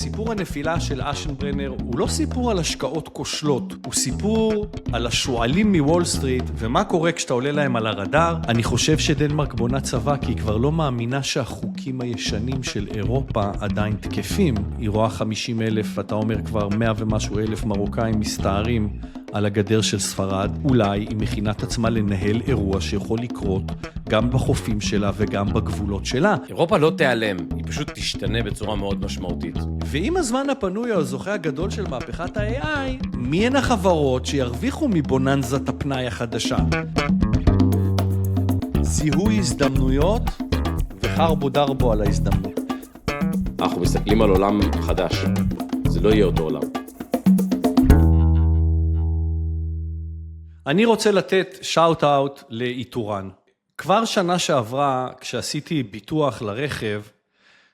סיפור הנפילה של אשנברנר הוא לא סיפור על השקעות כושלות, הוא סיפור על השועלים מוול סטריט ומה קורה כשאתה עולה להם על הרדאר. אני חושב שדנמרק בונה צבא כי היא כבר לא מאמינה שהחוקים הישנים של אירופה עדיין תקפים. היא רואה 50,000, אתה אומר כבר 100 ומשהו אלף מרוקאים מסתערים על הגדר של ספרד. אולי היא מכינה את עצמה לנהל אירוע שיכול לקרות גם בחופים שלה וגם בגבולות שלה. אירופה לא תיעלם, היא פשוט תשתנה בצורה מאוד משמעותית. ועם הזמן הפנוי הזוכה הגדול של מהפכת ה-AI, מי הן החברות שירוויחו מבוננזת הפנאי החדשה? זיהוי הזדמנויות וחרבו דרבו על ההזדמנות. אנחנו מסתכלים על עולם חדש, זה לא יהיה אותו עולם. אני רוצה לתת שאוט אאוט לאיתורן. כבר שנה שעברה, כשעשיתי ביטוח לרכב,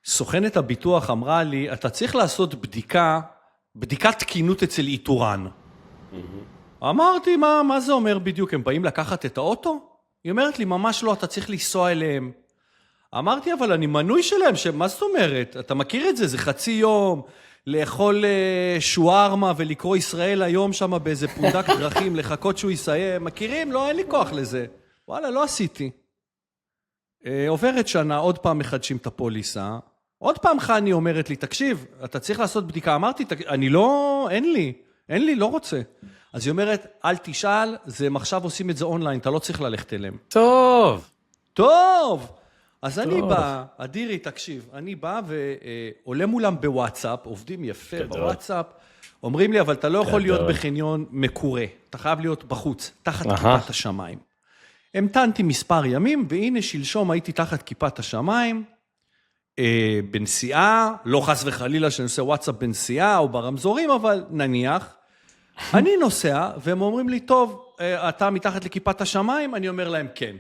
סוכנת הביטוח אמרה לי, אתה צריך לעשות בדיקת תקינות אצל איתורן. אמרתי, מה זה אומר בדיוק? הם באים לקחת את האוטו? היא אומרת לי, ממש לא, אתה צריך לנסוע אליהם. אמרתי, אבל אני מנוי שלהם, מה זאת אומרת? אתה מכיר את זה? זה חצי יום, לאכול שוארמה ולקרוא ישראל היום שם באיזה פונדק דרכים, לחכות שהוא יסיים. מכירים? לא, אין לי כוח לזה. וואלה, לא עשיתי. עוברת שנה, עוד פעם מחדשים את הפוליסה. עוד פעם חני אומרת לי, תקשיב, אתה צריך לעשות בדיקה. אמרתי, אני לא, אין לי, לא רוצה. אז היא אומרת, אל תשאל, זה עכשיו עושים את זה אונליין, אתה לא צריך ללכת אליהם. טוב. אז אני בא, אדירי, תקשיב, אני בא ועולה מולם בוואטסאפ, עובדים יפה בוואטסאפ, אומרים לי, אבל אתה לא יכול להיות בחניון מקורה, אתה חייב להיות בחוץ, תחת כיפת השמיים. המתנתי מספר ימים, והנה שלשום הייתי תחת כיפת השמיים, בנסיעה, לא חס וחלילה שאני עושה וואטסאפ בנסיעה או ברמזורים, אבל נניח, אני נוסע, והם אומרים לי, טוב, אתה מתחת לכיפת השמיים? אני אומר להם, כן.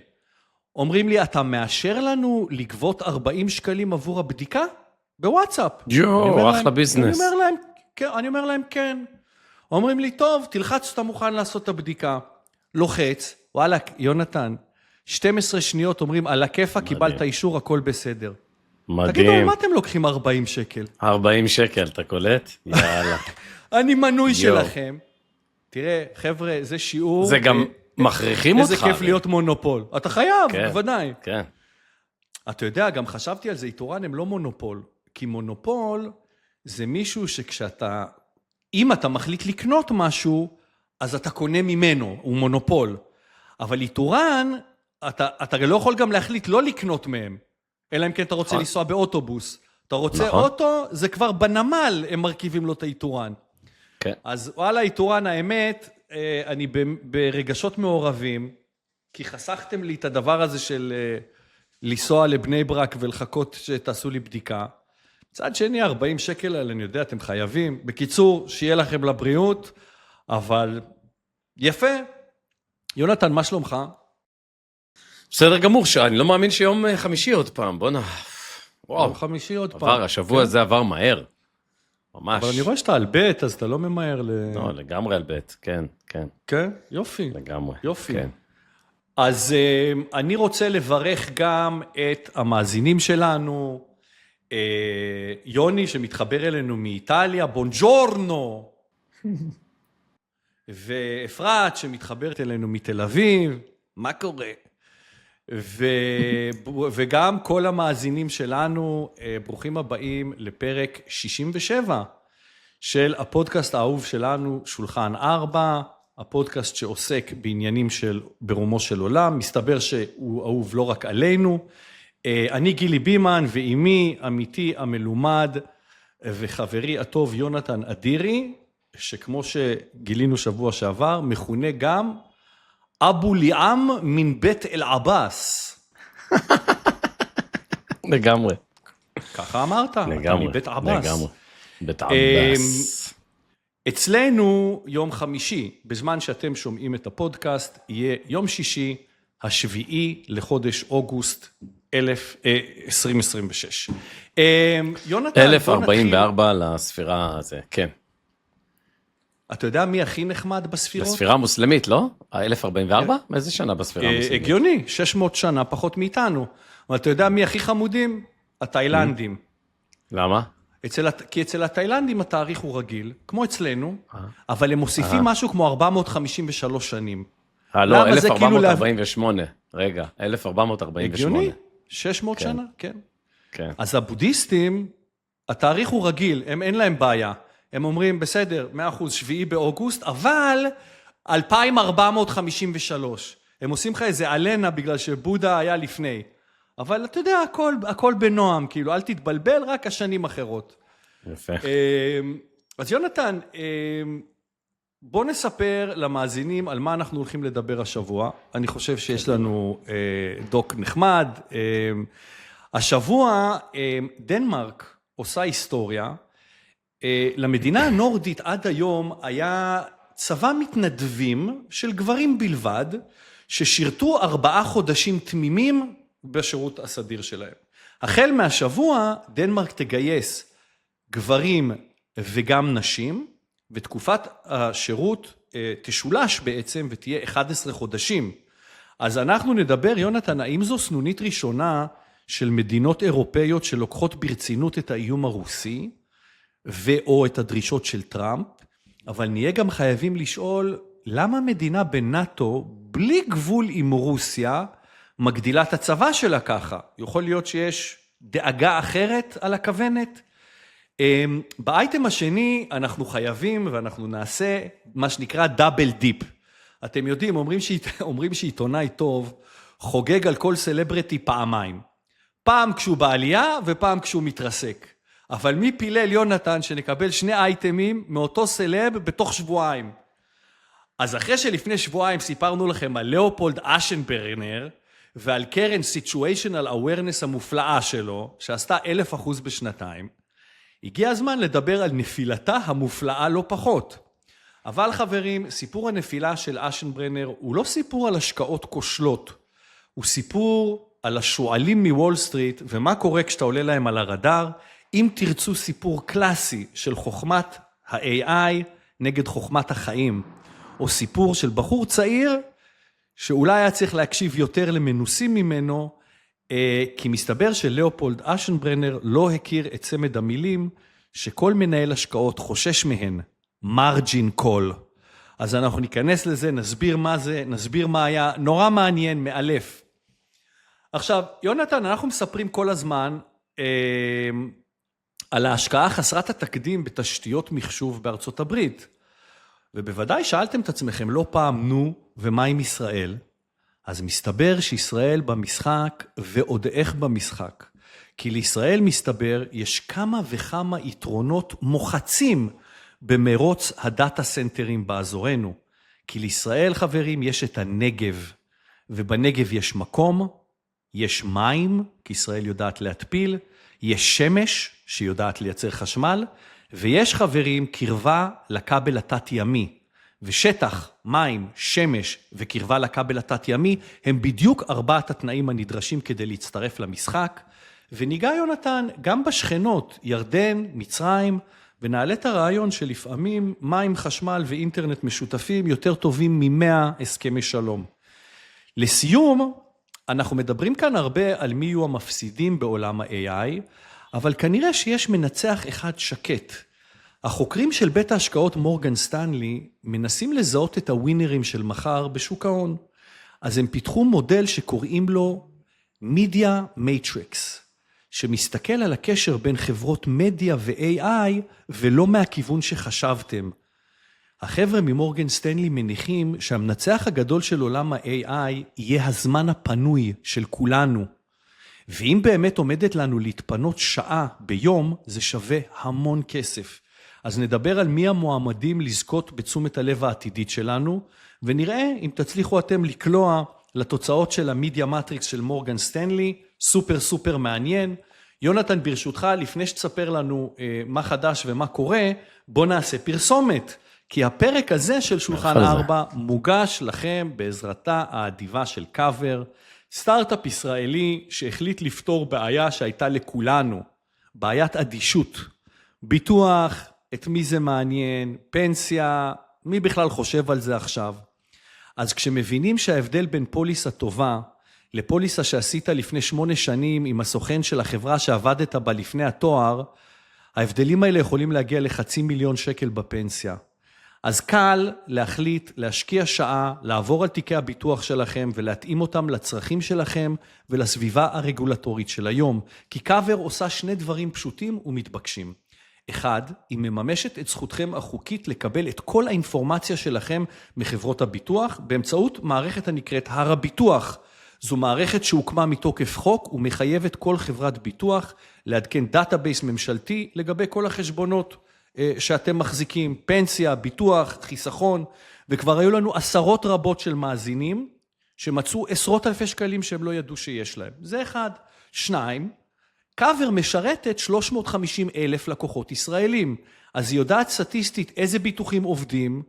אומרים לי, אתה מאשר לנו לגבות 40 שקלים עבור הבדיקה? בוואטסאפ. אחלה ביזנס. אני אומר להם, כן. אומרים לי, טוב, תלחץ, אתה מוכן לעשות את הבדיקה. לוחץ, וואלה, יונתן, 12 שניות אומרים, על הכיפה, קיבלת אישור, הכל בסדר. מדהים. תגידו, מה אתם לוקחים 40 שקל? 40 שקל, אתה קולט? יאללה. אני מנוי שלכם. תראה, חבר'ה, זה שיעור... זה גם מכריחים אותך. איזה כיף להיות מונופול. אתה חייב, בוודאי. כן. אתה יודע, גם חשבתי על זה, איתורן הם לא מונופול. כי מונופול זה מישהו שכשאתה... אם אתה מחליט לקנות משהו, אז אתה קונה ממנו, הוא מונופול. אבל איתורן, אתה לא יכול גם להחליט לא לקנות מהם. אלא אם כן אתה רוצה לנסוע באוטובוס. אתה רוצה אוטו, זה כבר בנמל, הם מרכיבים לו את האיתורן. כן. אז וואלה, איתורן, האמת, אני ברגשות מעורבים, כי חסכתם לי את הדבר הזה של לנסוע לבני ברק ולחכות שתעשו לי בדיקה. צד שני, 40 שקל האלה, אני יודע, אתם חייבים. בקיצור, שיהיה לכם לבריאות, אבל יפה. יונתן, מה שלומך? בסדר גמור, אני לא מאמין שיום חמישי עוד פעם, בוא נע... יום חמישי עוד פעם. השבוע הזה עבר מהר. ממש. אבל אני רואה שאתה על בית, אז אתה לא ממהר לא, לגמרי על בית, כן. כן? יופי. לגמרי. יופי. כן. אז אני רוצה לברך גם את המאזינים שלנו, יוני שמתחבר אלינו מאיטליה, בונג'ורנו, ואפרת שמתחברת אלינו מתל אביב, מה קורה? וגם כל המאזינים שלנו, ברוכים הבאים לפרק 67 של הפודקאסט האהוב שלנו, שולחן 4, הפודקאסט שעוסק בעניינים ברומו של עולם, מסתבר שהוא אהוב לא רק עלינו. אני גילי בימן ואימי, עמיתי המלומד וחברי הטוב יונתן אדירי, שכמו שגילינו שבוע שעבר, מכונה גם אבו ליאם מן בית אל עבאס. לגמרי. ככה אמרת? לגמרי. מבית עבאס. לגמרי. בית עבאס. אצלנו יום חמישי, בזמן שאתם שומעים את הפודקאסט, יהיה יום שישי, השביעי לחודש אוגוסט 2026. יונתן, 1044 לספירה הזה, כן. אתה יודע מי הכי נחמד בספירות? בספירה המוסלמית, לא? 1044? מאיזה שנה בספירה המוסלמית? הגיוני, 600 שנה פחות מאיתנו. אבל אתה יודע מי הכי חמודים? התאילנדים. למה? כי אצל התאילנדים התאריך הוא רגיל, כמו אצלנו, אבל הם מוסיפים משהו כמו 453 שנים. לא, 1448. רגע, 1448. הגיוני? 600 שנה, כן. כן. אז הבודהיסטים, התאריך הוא רגיל, אין להם בעיה. הם אומרים, בסדר, 100%, 7 באוגוסט, אבל 2453. הם עושים לך איזה אלנה בגלל שבודה היה לפני. אבל אתה יודע, הכל בנועם, כאילו, אל תתבלבל, רק השנים אחרות. יפה. אז יונתן, בוא נספר למאזינים על מה אנחנו הולכים לדבר השבוע. אני חושב שיש לנו דוק נחמד. השבוע דנמרק עושה היסטוריה. למדינה הנורדית עד היום היה צבא מתנדבים של גברים בלבד, ששירתו 4 חודשים תמימים בשירות הסדיר שלהם. החל מהשבוע דנמרק תגייס גברים וגם נשים, ותקופת השירות תשולש בעצם ותהיה 11 חודשים. אז אנחנו נדבר, יונתן, האם זו סנונית ראשונה של מדינות אירופאיות שלוקחות ברצינות את האיום הרוסי, ואו את הדרישות של טראמפ, אבל נהיה גם חייבים לשאול, למה מדינה בנאטו, בלי גבול עם רוסיה, מגדילה את הצבא שלה ככה? יכול להיות שיש דאגה אחרת על הכוונת? באייטם השני אנחנו חייבים, ואנחנו נעשה מה שנקרא דאבל דיפ. אתם יודעים, אומרים שעיתונאי טוב, חוגג על כל סלבריטי פעמיים. פעם כשהוא בעלייה, ופעם כשהוא מתרסק. אבל מי פילל יונתן שנקבל 2 אייטמים מאותו סלב בתוך שבועיים? אז אחרי שלפני שבועיים סיפרנו לכם על לאופולד אשנברנר, ועל קרן Situational Awareness המופלאה שלו, שעשתה 1000% בשנתיים, הגיע הזמן לדבר על נפילתה המופלאה לא פחות. אבל חברים, סיפור הנפילה של אשנברנר הוא לא סיפור על השקעות כושלות, הוא סיפור על השועלים מוול סטריט, ומה קורה כשאתה עולה להם על הרדאר, אם תרצו סיפור קלאסי של חוכמת ה-AI נגד חוכמת החיים, או סיפור של בחור צעיר, שאולי היה צריך להקשיב יותר למנוסים ממנו, כי מסתבר שלאופולד אשנברנר לא הכיר את צמד המילים, שכל מנהל השקעות חושש מהן, מרג'ין קול. אז אנחנו ניכנס לזה, נסביר מה זה, נסביר מה היה, נורא מעניין, מאלף. עכשיו, יונתן, אנחנו מספרים כל הזמן על ההשקעה חסרת התקדים בתשתיות מחשוב בארצות הברית. ובוודאי שאלתם את עצמכם לא פעם, נו, ומה עם ישראל? אז מסתבר שישראל במשחק, ועוד איך במשחק. כי לישראל מסתבר, יש כמה וכמה יתרונות מוחצים במרוץ הדאטה סנטרים באזורנו. כי לישראל, חברים, יש את הנגב, ובנגב יש מקום, יש מים, כי ישראל יודעת להתפיל, יש שמש שיודעת לייצר חשמל, ויש חברים קרבה לכבל התת-ימי, ושטח, מים, שמש וקרבה לכבל התת-ימי, הם בדיוק 4 התנאים הנדרשים כדי להצטרף למשחק, וניגע יונתן גם בשכנות, ירדן, מצרים, ונעלה את הרעיון שלפעמים מים, חשמל ואינטרנט משותפים יותר טובים מ100 הסכמי שלום. לסיום, אנחנו מדברים כאן הרבה על מי יהיו המפסידים בעולם ה-AI, אבל כנראה שיש מנצח אחד שקט. החוקרים של בית ההשקעות מורגן סטנלי מנסים לזהות את הווינרים של מחר בשוק ההון. אז הם פיתחו מודל שקוראים לו Media Matrix, שמסתכל על הקשר בין חברות מדיה ו-AI ולא מהכיוון שחשבתם. החבר'ה ממורגן סטנלי מניחים שהמנצח הגדול של עולם ה-AI יהיה הזמן הפנוי של כולנו. ואם באמת עומדת לנו להתפנות שעה ביום, זה שווה המון כסף. אז נדבר על מי המועמדים לזכות בתשומת הלב העתידית שלנו, ונראה אם תצליחו אתם לקלוע לתוצאות של המדיה מטריקס של מורגן סטנלי, סופר סופר מעניין. יונתן, ברשותך, לפני שתספר לנו מה חדש ומה קורה, בוא נעשה פרסומת. כי הפרק הזה של שולחן 4 מוגש לכם בעזרתה האדיבה של קאבר, סטארט-אפ ישראלי שהחליט לפתור בעיה שהייתה לכולנו, בעיית אדישות, ביטוח, את מי זה מעניין, פנסיה, מי בכלל חושב על זה עכשיו. אז כשמבינים שההבדל בין פוליסה טובה לפוליסה שעשית לפני 8 שנים עם הסוכן של החברה שעבדת בה לפני התואר, ההבדלים האלה יכולים להגיע ל500,000 שקל בפנסיה. אז קל להחליט, להשקיע שעה, לעבור על תיקי הביטוח שלכם ולהתאים אותם לצרכים שלכם ולסביבה הרגולטורית של היום. כי קאבר עושה שני דברים פשוטים ומתבקשים. אחד, היא מממשת את זכותכם החוקית לקבל את כל האינפורמציה שלכם מחברות הביטוח באמצעות מערכת הנקראת הר הביטוח. זו מערכת שהוקמה מתוקף חוק ומחייבת כל חברת ביטוח לעדכן דאטאבייס ממשלתי לגבי כל החשבונות שאתם מחזיקים, פנסיה, ביטוח, חיסכון, וכבר היו לנו עשרות רבות של מאזינים שמצאו עשרות אלפי שקלים שהם לא ידעו שיש להם. זה אחד. שניים, קאבר משרתת 350,000 לקוחות ישראלים, אז היא יודעת סטטיסטית איזה ביטוחים עובדים,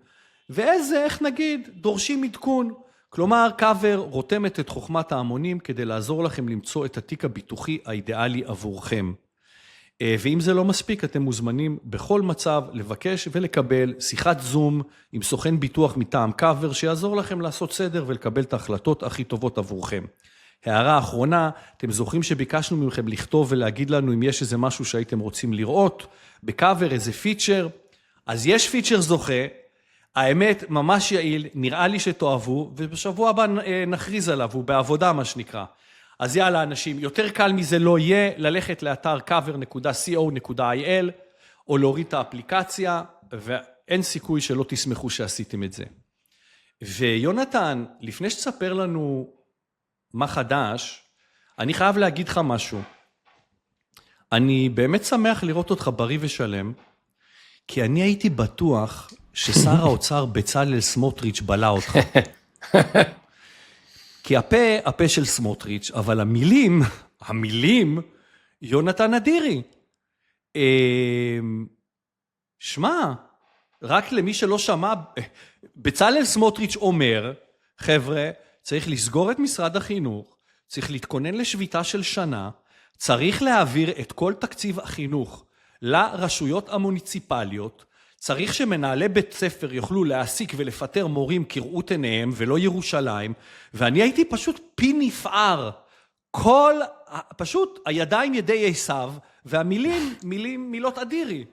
ואיזה, איך נגיד, דורשים עדכון. כלומר, קאבר רותמת את חוכמת ההמונים כדי לעזור לכם למצוא את התיק הביטוחי האידיאלי עבורכם. ואם זה לא מספיק, אתם מוזמנים בכל מצב לבקש ולקבל שיחת זום עם סוכן ביטוח מטעם קאבר, שיעזור לכם לעשות סדר ולקבל את ההחלטות הכי טובות עבורכם. הערה האחרונה, אתם זוכרים שביקשנו מכם לכתוב ולהגיד לנו אם יש איזה משהו שהייתם רוצים לראות, בקאבר איזה פיצ'ר, אז יש פיצ'ר זוכה, האמת ממש יעיל, נראה לי שתאהבו, ובשבוע הבא נכריז עליו, הוא בעבודה מה שנקרא. אז יאללה אנשים, יותר קל מזה לא יהיה, ללכת לאתר cover.co.il, או להוריד את האפליקציה, ואין סיכוי שלא תשמחו שעשיתם את זה. ויונתן, לפני שתספר לנו מה חדש, אני חייב להגיד לך משהו. אני באמת שמח לראות אותך בריא ושלם, כי אני הייתי בטוח ששר האוצר בצלאל סמוטריץ' בלע אותך. כי הפה של סמוטריץ', אבל המילים, יונתן אדירי. שמע, רק למי שלא שמע, בצלאל סמוטריץ' אומר, חבר'ה, צריך לסגור את משרד החינוך, צריך להתכונן לשביתה של שנה, צריך להעביר את כל תקציב החינוך לרשויות המוניציפליות, צריך שמנהלי בית ספר יוכלו להעסיק ולפטר מורים כראות עיניהם ולא ירושלים, ואני הייתי פשוט פי נפער, פשוט הידיים ידי עשיו, והמילים מילות אדירי.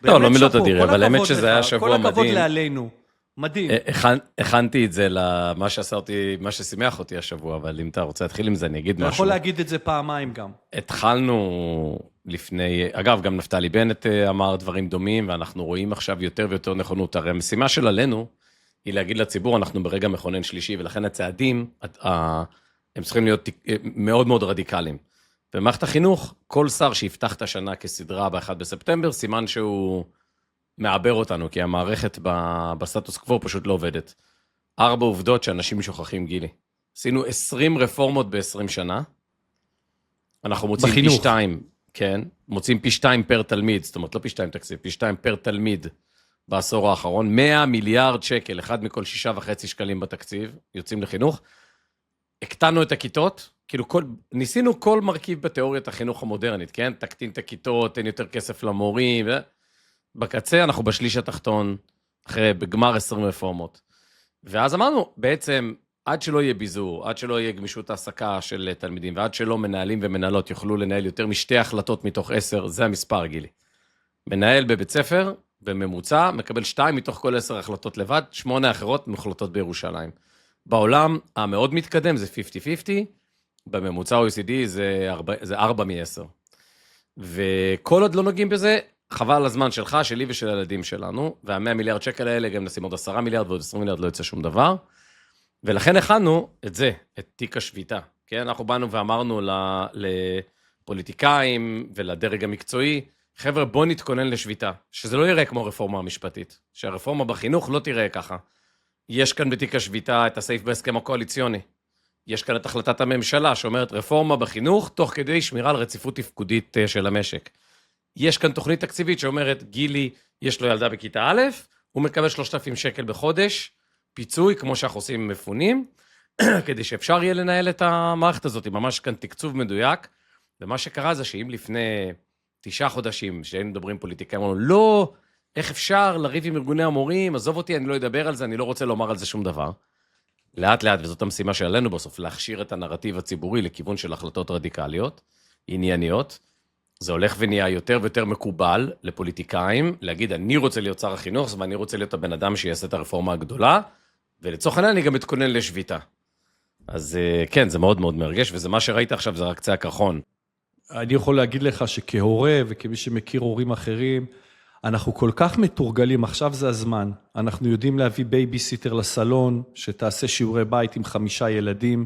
לא מילות אדירי, אבל האמת שזה היה שבוע מדהים. כל הכבוד לעלינו. מדהים. הכנתי את זה למה שעשיתי, מה ששימח אותי השבוע, אבל אם אתה רוצה להתחיל עם זה, אני אגיד משהו. אתה יכול להגיד את זה פעמיים גם. התחלנו לפני, אגב, גם נפתלי בנט אמר דברים דומים, ואנחנו רואים עכשיו יותר ויותר נכונות. הרי המשימה של עלינו היא להגיד לציבור, אנחנו ברגע מכונן שלישי, ולכן הצעדים, הם צריכים להיות מאוד מאוד רדיקליים. במערכת החינוך, כל שר שיפתח את השנה כסדרה ב-1 בספטמבר, סימן שהוא מעבר אותנו, כי המערכת בסטטוס קוו פשוט לא עובדת. 4 עובדות שאנשים שוכחים, גילי. עשינו 20 רפורמות ב-20 שנה. אנחנו מוצאים פי 2, כן, מוצאים פי 2 פר תלמיד, זאת אומרת, לא פי 2 תקציב, פי 2 פר תלמיד בעשור האחרון, 100 מיליארד שקל, אחד מכל 6.5 שקלים בתקציב, יוצאים לחינוך. הקטנו את הכיתות, כאילו ניסינו כל מרכיב בתיאוריית החינוך המודרנית, כן? תקטין את הכיתות, תן יותר כסף למורים, בקצה אנחנו בשליש התחתון, בגמר 20 רפורמות. ואז אמרנו, בעצם, עד שלא יהיה ביזור, עד שלא יהיה גמישות העסקה של תלמידים, ועד שלא מנהלים ומנהלות יוכלו לנהל יותר משתי החלטות מתוך 10, זה המספר, גילי. מנהל בבית ספר, בממוצע, מקבל 2 מתוך כל 10 החלטות לבד, 8 אחרות מחלטות בירושלים. בעולם המאוד מתקדם זה 50-50, בממוצע OECD זה 4 מ-10. וכל עוד לא נוגעים בזה, חבל על הזמן שלך, שלי ושל הילדים שלנו, וה100 מיליארד שקל האלה גם נשים עוד 10 מיליארד ועוד 20 מיליארד לא יצא שום דבר. ולכן הכנו את זה, את תיק השביתה. כן? אנחנו באנו ואמרנו לפוליטיקאים ולדרג המקצועי, חבר'ה, בוא נתכונן לשביתה, שזה לא יראה כמו רפורמה המשפטית, שהרפורמה בחינוך לא תראה ככה. יש כאן בתיק השביתה את הסעיף בהסכם הקואליציוני. יש כאן את החלטת הממשלה שאומרת רפורמה בחינוך, תוך כדי שמירה על רציפות תפקודית של המשק. יש כאן תוכנית תקציבית שאומרת, גילי, יש לו ילדה בכיתה א', הוא מקבל 3,000 שקל בחודש, פיצוי, כמו שאנחנו עושים מפונים, כדי שאפשר יהיה לנהל את המערכת הזאת, ממש כאן תקצוב מדויק, ומה שקרה זה שאם לפני 9 חודשים, שהיינו מדברים פוליטיקאים, אמרנו, לא, איך אפשר לריב עם ארגוני המורים, עזוב אותי, אני לא אדבר על זה, אני לא רוצה לומר על זה שום דבר. לאט לאט, וזאת המשימה שלנו בסוף, להכשיר את הנרטיב הציבורי לכיוון של החלטות רדיקליות, ענייניות, זה הולך ונהיה יותר ויותר מקובל לפוליטיקאים, להגיד, אני רוצה להיות שר החינוך, ואני רוצה להיות הבן אדם שיעשה את הרפורמה הגדולה, ולצורך העניין אני גם מתכונן לשביתה. אז כן, זה מאוד מאוד מרגש, וזה מה שראית עכשיו, זה רק קצה הקרחון. אני יכול להגיד לך שכהורה וכמי שמכיר הורים אחרים, אנחנו כל כך מתורגלים, עכשיו זה הזמן. אנחנו יודעים להביא בייביסיטר לסלון, שתעשה שיעורי בית עם 5 ילדים.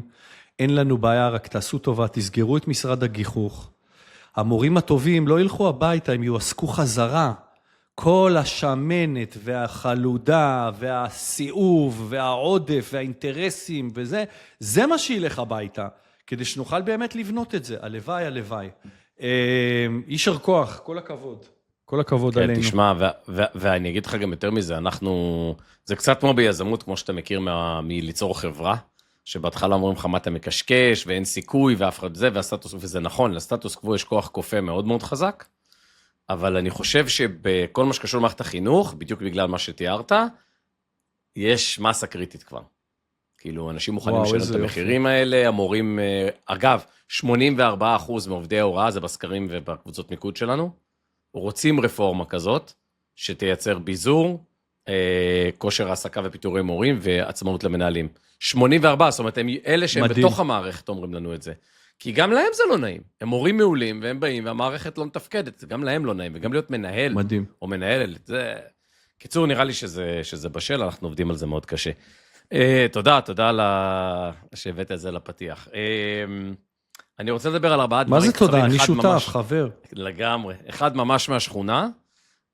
אין לנו בעיה, רק תעשו טובה, תסגרו את משרד הגיחוך. המורים הטובים לא ילכו הביתה, הם יועסקו חזרה. כל השמנת והחלודה והסיאוב והעודף והאינטרסים וזה, זה מה שילך הביתה, כדי שנוכל באמת לבנות את זה. הלוואי, הלוואי. יישר כוח, כל הכבוד. כל הכבוד כן, עלינו. תשמע, ואני אגיד לך גם יותר מזה, זה קצת כמו ביזמות, כמו שאתה מכיר מליצור חברה, שבהתחלה אומרים לך מה אתה מקשקש, ואין סיכוי, ואף אחד זה, וזה נכון, לסטטוס קוו יש כוח כופה מאוד מאוד חזק, אבל אני חושב שבכל מה שקשור למערכת החינוך, בדיוק בגלל מה שתיארת, יש מסה קריטית כבר. כאילו, אנשים מוכנים לשלם את המחירים האלה, המורים, אגב, 84% מעובדי ההוראה, זה בסקרים ובקבוצות מיקוד שלנו, רוצים רפורמה כזאת, שתייצר ביזור, כושר העסקה ופיטורי מורים, ועצמאות למנהלים. 84, זאת אומרת, הם אלה שהם מדהים. בתוך המערכת אומרים לנו את זה. כי גם להם זה לא נעים. הם מורים מעולים, והם באים, והמערכת לא מתפקדת. גם להם לא נעים, וגם להיות מנהל, מדהים. או מנהלת. קיצור, נראה לי שזה בשל, אנחנו עובדים על זה מאוד קשה. תודה שהבאת את זה לפתיח. אני רוצה לדבר על 4 דברים. מה זה תודה? אני שותף, חבר. לגמרי. אחד ממש מהשכונה,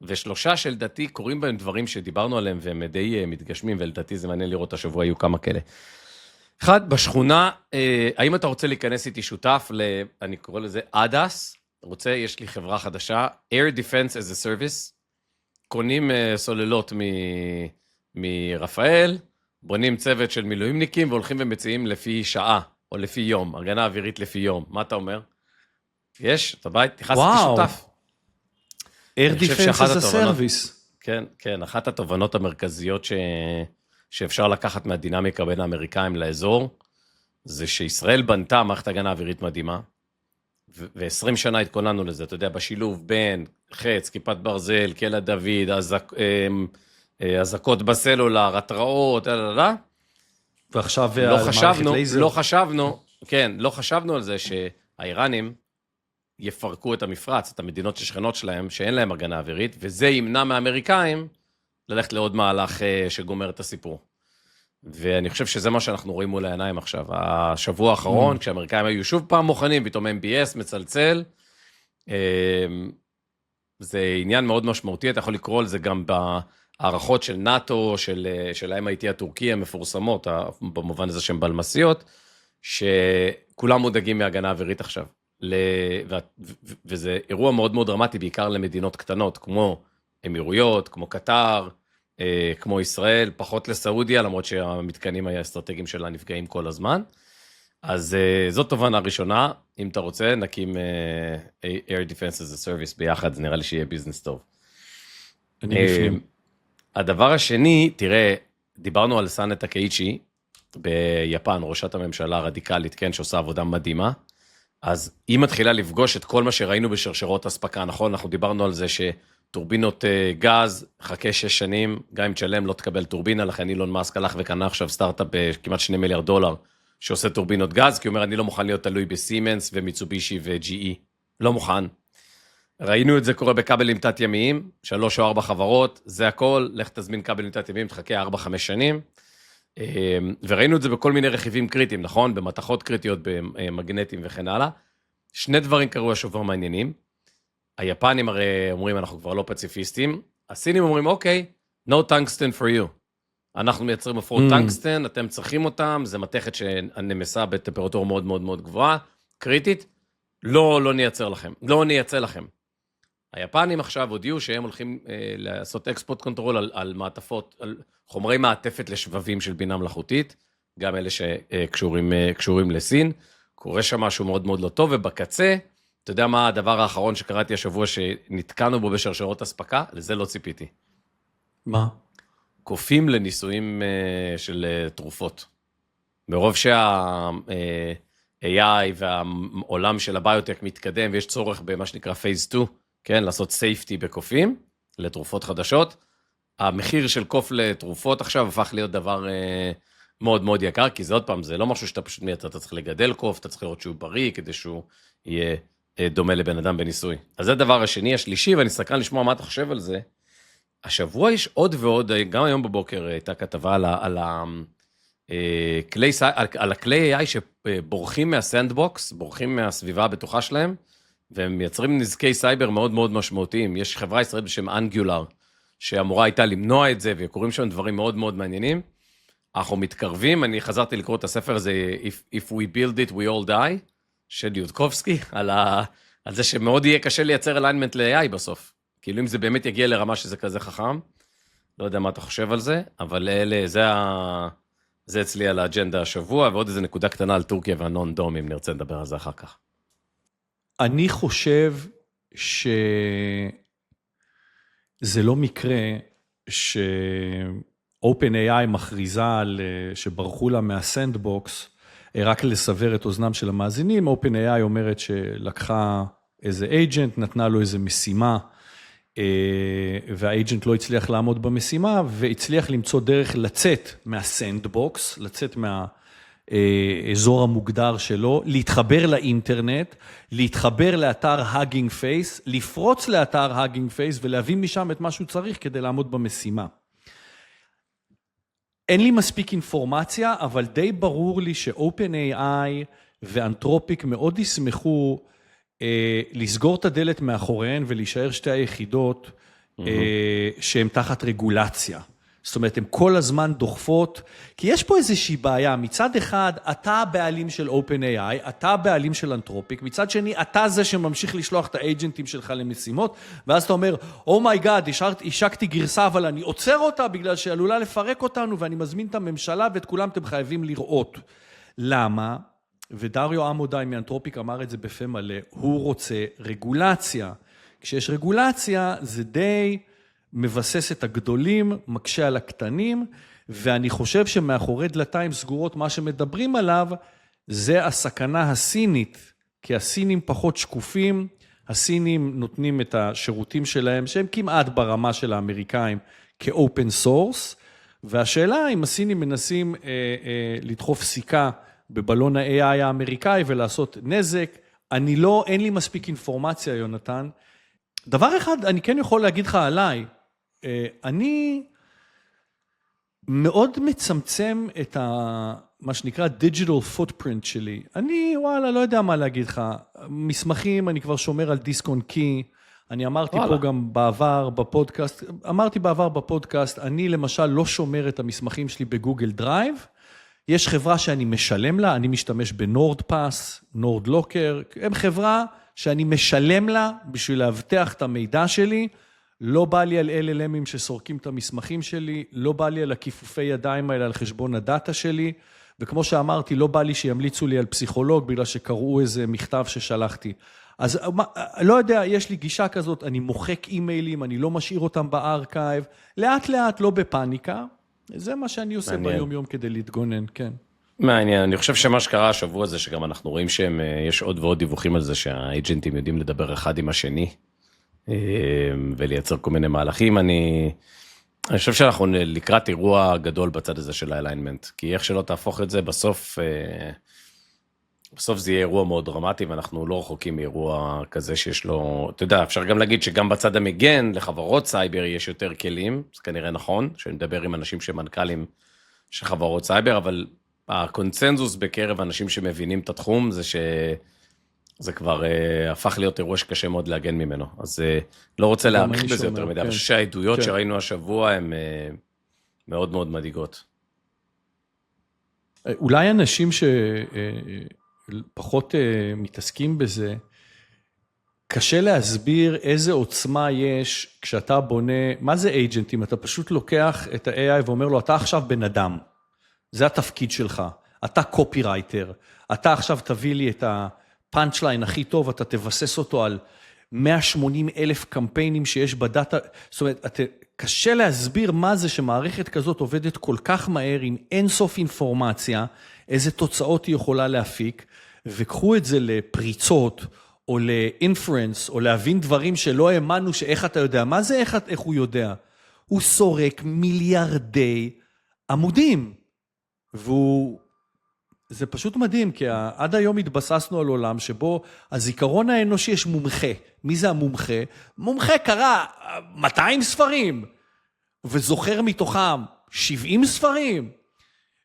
ו3 שלדעתי קוראים בהם דברים שדיברנו עליהם, והם די מתגשמים, ולדעתי זה מעניין לראות השבוע, היו כמה כאלה. אחד, בשכונה, האם אתה רוצה להיכנס איתי שותף אני קורא לזה ADAS, יש לי חברה חדשה, Air Defense as a Service, קונים סוללות מרפאל, בונים צוות של מילואימניקים, והולכים ומציעים לפי שעה, או לפי יום, הגנה אווירית לפי יום. מה אתה אומר? יש, אתה בית, תכנסתי שותף. Air Defense as a Service. כן, כן, אחת התובנות המרכזיות שאפשר לקחת מהדינמיקה בין האמריקאים לאזור, זה שישראל בנתה מערכת הגנה אווירית מדהימה, ו20 שנה התכוננו לזה, אתה יודע, בשילוב בין חץ, כיפת ברזל, קלע דוד, הזקות בסלולר, התראות, ועכשיו מערכת לייזר. לא חשבנו על זה שהאיראנים יפרקו את המפרץ, את המדינות ששכנות שלהם, שאין להם הגנה אווירית, וזה ימנע מהאמריקאים ללכת לעוד מהלך שגומר את הסיפור. ואני חושב שזה מה שאנחנו רואים מול העיניים עכשיו. השבוע האחרון, כשהאמריקאים היו שוב פעם מוכנים, פתאום MBS מצלצל, זה עניין מאוד משמעותי, אתה יכול לקרוא על זה גם הערכות של נאטו, של ה-MIT הטורקי המפורסמות, במובן הזה שהן בלמסיות, שכולם מודאגים מהגנה אווירית עכשיו. וזה אירוע מאוד מאוד דרמטי, בעיקר למדינות קטנות, כמו אמירויות, כמו קטר, כמו ישראל, פחות לסעודיה, למרות שהמתקנים האסטרטגיים שלה נפגעים כל הזמן. אז זאת תובנה ראשונה, אם אתה רוצה, נקים Air Defense as a Service ביחד, זה נראה לי שיהיה ביזנס טוב. אני בפנים. הדבר השני, תראה, דיברנו על סאנה טקאיצ'י ביפן, ראשת הממשלה הרדיקלית, כן, שעושה עבודה מדהימה, אז היא מתחילה לפגוש את כל מה שראינו בשרשרות הספקה, נכון? אנחנו דיברנו על זה שטורבינות גז, חכה 6 שנים, גם אם תשלם לא תקבל טורבינה, לכן אילון מאסק הלך וקנה עכשיו סטארט-אפ בכמעט $2 מיליארד, שעושה טורבינות גז, כי הוא אומר, אני לא מוכן להיות תלוי בסימנס ומיצובישי ו-GE, לא מוכן. ראינו את זה קורה בכבלים תת-ימיים, 3 או 4 חברות, זה הכל, לך תזמין כבלים תת-ימיים, תחכה 4-5 שנים, וראינו את זה בכל מיני רכיבים קריטיים, נכון? במתכות קריטיות, במגנטים וכן הלאה. 2 דברים קרו השבוע מעניינים. היפנים הרי אומרים, אנחנו כבר לא פציפיסטים. הסינים אומרים, אוקיי, no tungsten for you. אנחנו מייצרים עפרות טנגסטן, אתם צריכים אותם, זה מתכת שנמסה בטמפרטורה מאוד מאוד מאוד גבוהה, קריטית. לא נייצר לכם, לא נייצא לכם. היפנים עכשיו הודיעו שהם הולכים לעשות אקספורט קונטרול על מעטפות, על חומרי מעטפת לשבבים של בינה מלאכותית, גם אלה שקשורים לסין, קורה שם משהו מאוד מאוד לא טוב, ובקצה, אתה יודע מה הדבר האחרון שקראתי השבוע שנתקענו בו בשרשרות הספקה? לזה לא ציפיתי. מה? קופים לניסויים של תרופות. מרוב AI והעולם של הביוטק מתקדם, ויש צורך במה שנקרא phase 2, כן, לעשות safety בקופים, לתרופות חדשות. המחיר של קוף לתרופות עכשיו הפך להיות דבר מאוד מאוד יקר, כי זה עוד פעם, זה לא משהו שאתה פשוט מייצר, אתה צריך לגדל קוף, אתה צריך לראות שהוא בריא, כדי שהוא יהיה דומה לבן אדם בניסוי. אז זה הדבר השני. השלישי, ואני סקרן לשמוע מה אתה חושב על זה, השבוע יש עוד ועוד, גם היום בבוקר הייתה כתבה על הכלי AI שבורחים מהסנדבוקס, בורחים מהסביבה הבטוחה שלהם, והם מייצרים נזקי סייבר מאוד מאוד משמעותיים. יש חברה ישראלית בשם Angular, שאמורה הייתה למנוע את זה, וקוראים שם דברים מאוד מאוד מעניינים. אנחנו מתקרבים, אני חזרתי לקרוא את הספר הזה, If we build it, we all die, של יודקובסקי, על זה שמאוד יהיה קשה לייצר alignment ל-AI בסוף. כאילו אם זה באמת יגיע לרמה שזה כזה חכם, לא יודע מה אתה חושב על זה, אבל זה אצלי על האג'נדה השבוע, ועוד איזו נקודה קטנה על טורקיה והנון דום, אם נרצה לדבר על זה אחר כך. אני חושב שזה לא מקרה ש-OpenAI מכריזה על שברחו לה מהסנדבוקס, רק לסבר את אוזנם של המאזינים. OpenAI אומרת שלקחה איזה agent, נתנה לו איזה משימה, והאג'נט לא הצליח לעמוד במשימה, והצליח למצוא דרך לצאת מהסנדבוקס, לצאת מהאזור המוגדר שלו, להתחבר לאינטרנט, להתחבר לאתר Hugging Face, לפרוץ לאתר Hugging Face, ולהביא משם את מה שהוא צריך כדי לעמוד במשימה. אין לי מספיק אינפורמציה, אבל די ברור לי ש-OpenAI ואנתרופיק מאוד ישמחו לסגור את הדלת מאחוריהן ולהישאר שתי היחידות שהן תחת רגולציה. זאת אומרת, הן כל הזמן דוחפות, כי יש פה איזושהי בעיה. מצד אחד, אתה הבעלים של OpenAI, אתה הבעלים של אנתרופיק, מצד שני, אתה זה שממשיך לשלוח את האג'נטים שלך למשימות, ואז אתה אומר, אומייגאד, השקתי גרסה, אבל אני עוצר אותה בגלל שעלולה לפרק אותנו, ואני מזמין את הממשלה, ואת כולם אתם חייבים לראות. למה? ודריו עמודאי מאנתרופיק אמר את זה בפה מלא, הוא רוצה רגולציה. כשיש רגולציה, זה די מבסס את הגדולים, מקשה על הקטנים, ואני חושב שמאחורי דלתיים סגורות, מה שמדברים עליו, זה הסכנה הסינית, כי הסינים פחות שקופים, הסינים נותנים את השירותים שלהם, שהם כמעט ברמה של האמריקאים, כאופן סורס, והשאלה אם הסינים מנסים לדחוף סיכה, בבלון ה-AI האמריקאי ולעשות נזק. אין לי מספיק אינפורמציה, יונתן. דבר אחד, אני כן יכול להגיד לך עליי, אני מאוד מצמצם את מה שנקרא digital footprint שלי. אני, וואלה, לא יודע מה להגיד לך. מסמכים, אני כבר שומר על דיסק און קי. אני אמרתי פה גם בעבר בפודקאסט, אני למשל לא שומר את המסמכים שלי בגוגל דרייב, יש חברה שאני משלם לה, אני משתמש בנורדפאס, נורדלוקר, הם חברה שאני משלם לה בשביל להבטח את המידע שלי, לא בא לי על LLMים שסורקים את המסמכים שלי, לא בא לי על הכיפופי ידיים האלה על חשבון הדאטה שלי, וכמו שאמרתי, לא בא לי שימליצו לי על פסיכולוג, בגלל שקראו איזה מכתב ששלחתי. אז לא יודע, יש לי גישה כזאת, אני מוחק אימיילים, אני לא משאיר אותם בארכייב, לאט לאט, לא בפאניקה, זה מה שאני עושה ביום יום כדי להתגונן, כן. מעניין, אני חושב שמה שקרה השבוע זה שגם אנחנו רואים שיש עוד ועוד דיווחים על זה שהאג'נטים יודעים לדבר אחד עם השני, ולייצר כל מיני מהלכים. אני חושב שאנחנו לקראת אירוע גדול בצד הזה של האליינמנט, כי איך שלא תהפוך את זה, בסוף זה יהיה אירוע מאוד דרמטי, ואנחנו לא רחוקים מאירוע כזה שיש לו, אתה יודע, אפשר גם להגיד שגם בצד המגן, לחברות סייבר יש יותר כלים, זה כנראה נכון, שנדבר עם אנשים שמנכ"לים של חברות סייבר, אבל הקונצנזוס בקרב אנשים שמבינים את התחום, זה שזה כבר הפך להיות אירוע שקשה מאוד להגן ממנו, אז לא רוצה להעריך בזה יותר מדי, אבל שהעדויות שראינו השבוע הן מאוד מאוד מדאיגות. אולי אנשים פחות מתעסקים בזה, קשה להסביר איזה עוצמה יש כשאתה בונה, מה זה אייג'נטים? אתה פשוט לוקח את ה-AI ואומר לו, אתה עכשיו בן אדם, זה התפקיד שלך, אתה קופירייטר, אתה עכשיו תביא לי את הפאנץ' ליין הכי טוב, אתה תבסס אותו על 180,000 קמפיינים שיש בדאטה, זאת אומרת, קשה להסביר מה זה שמערכת כזאת עובדת כל כך מהר, עם אינסוף אינפורמציה, איזה תוצאות היא יכולה להפיק, וקחו את זה לפריצות, או לאינפרנס, או להבין דברים שלא האמנו שאיך אתה יודע. מה זה איך הוא יודע? הוא סורק מיליארדי עמודים. זה פשוט מדהים, כי עד היום התבססנו על עולם שבו הזיכרון האנושי יש מומחה. מי זה המומחה? מומחה קרא 200 ספרים, וזוכר מתוכם 70 ספרים,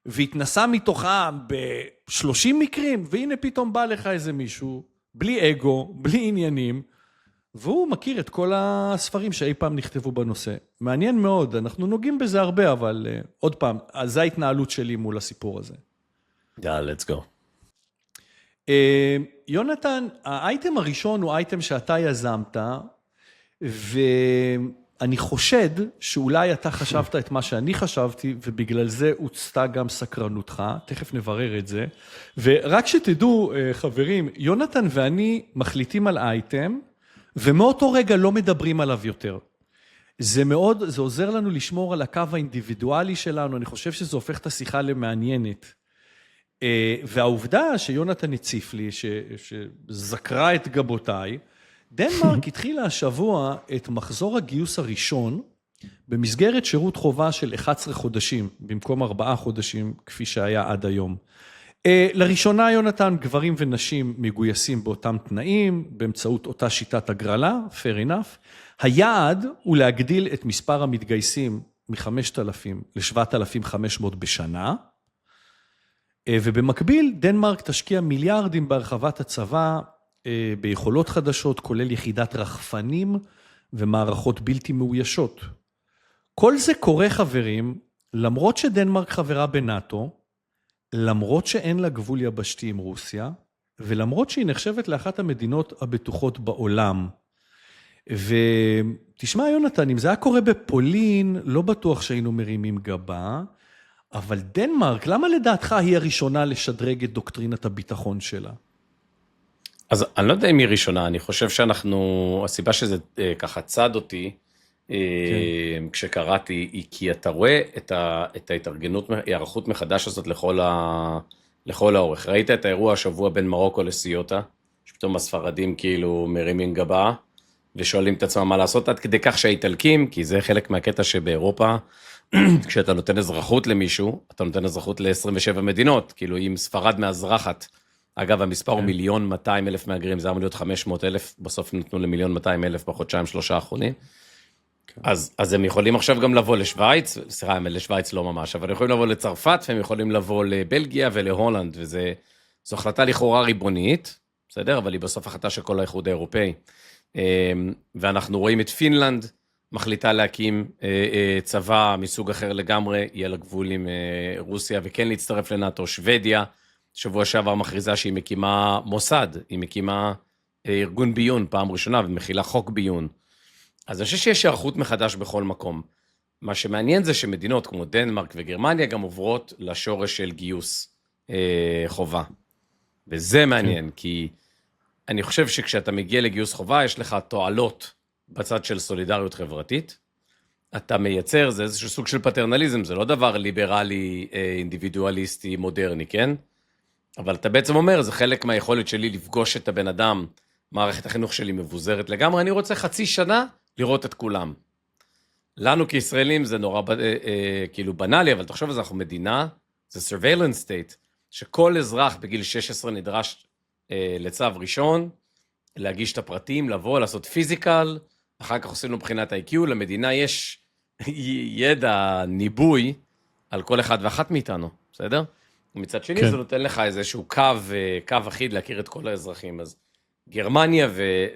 והתנסה מתוכם ב-30 מקרים, והנה פתאום בא לך איזה מישהו, בלי אגו, בלי עניינים, והוא מכיר את כל הספרים שאי פעם נכתבו בנושא. מעניין מאוד, אנחנו נוגעים בזה הרבה, אבל עוד פעם, זו ההתנהלות שלי מול הסיפור הזה. let's go. יונתן, האייטם הראשון הוא אייטם שאתה יזמת, ואני חושד שאולי אתה חשבת את מה שאני חשבתי, ובגלל זה הוצתה גם סקרנותך, תכף נברר את זה. ורק שתדעו, חברים, יונתן ואני מחליטים על אייטם, ומאותו רגע לא מדברים עליו יותר. זה עוזר לנו לשמור על הקו האינדיבידואלי שלנו, אני חושב שזה הופך את השיחה למעניינת. והעובדה שיונתן הציף לי, שזקרה את גבותיי, דנמרק התחילה השבוע את מחזור הגיוס הראשון, במסגרת שירות חובה של 11 חודשים, במקום 4 חודשים, כפי שהיה עד היום. לראשונה, יונתן, גברים ונשים מגויסים באותם תנאים, באמצעות אותה שיטת הגרלה, fair enough. היעד הוא להגדיל את מספר המתגייסים מ-5,000 ל-7,500 בשנה, ובמקביל, דנמרק תשקיע מיליארדים בהרחבת הצבא, ביכולות חדשות, כולל יחידת רחפנים ומערכות בלתי מאוישות. כל זה קורה, חברים, למרות שדנמרק חברה בנאטו, למרות שאין לה גבול יבשתי עם רוסיה, ולמרות שהיא נחשבת לאחת המדינות הבטוחות בעולם. ותשמע, יונתן, אם זה היה קורה בפולין, לא בטוח שהיינו מרימים גבה, אבל דנמרק, למה לדעתך היא הראשונה לשדרג את דוקטרינת הביטחון שלה? אז אני לא יודע אם היא ראשונה, אני חושב שאנחנו, הסיבה שזה ככה צד אותי, כשקראתי, היא כי אתה רואה את ההתארגנות, הערכות מחדש הזאת לכל האורך. ראית את האירוע השבוע בין מרוקו לסיוטה, שפתאום הספרדים כאילו מרימים גבה, ושואלים את עצמם מה לעשות, עד כדי כך שהאיטלקים, כי זה חלק מהקטע שבאירופה, כשאתה נותן אזרחות למישהו, אתה נותן אזרחות ל-27 מדינות, כאילו אם ספרד מאזרחת, אגב, המספר הוא 1,200,000 מהגרים, זה אמור להיות 500,000, בסוף נתנו ל1,200,000 בחודשיים 3 האחרונים. אז הם יכולים עכשיו גם לבוא לשוויץ, סליחה, לשוויץ לא ממש, אבל הם יכולים לבוא לצרפת, והם יכולים לבוא לבלגיה ולהולנד, זו החלטה לכאורה ריבונית, בסדר? אבל היא בסוף החלטה של כל האיחוד האירופאי. ואנחנו רואים את פינלנד, מחליטה להקים צבא מסוג אחר לגמרי, יהיה לה גבול עם רוסיה, וכן להצטרף לנאטו, שוודיה, שבוע שעבר מכריזה שהיא מקימה מוסד, היא מקימה ארגון ביון פעם ראשונה, ומכילה חוק ביון. אז אני חושב שיש הערכות מחדש בכל מקום. מה שמעניין זה שמדינות כמו דנמרק וגרמניה גם עוברות לשורש של גיוס חובה. וזה מעניין, כי אני חושב שכשאתה מגיע לגיוס חובה, יש לך תועלות בצד של סולידריות חברתית. אתה מייצר, זה איזשהו סוג של פטרנליזם, זה לא דבר ליברלי, אינדיבידואליסטי, מודרני, כן? אבל אתה בעצם אומר, זה חלק מהיכולת שלי לפגוש את הבן אדם, מערכת החינוך שלי מבוזרת לגמרי, אני רוצה חצי שנה לראות את כולם. לנו כישראלים זה נורא כאילו בנאלי, אבל תחשוב על זה, אנחנו מדינה, זה surveillance state, שכל אזרח בגיל 16 נדרש לצו ראשון, להגיש את הפרטים, לבוא, לעשות פיזיקל, אחר כך עושים לו בחינת ה-IQ, למדינה יש ידע, ניבוי, על כל אחד ואחת מאיתנו, בסדר? ומצד שני זה נותן לך איזשהו קו אחיד להכיר את כל האזרחים, אז גרמניה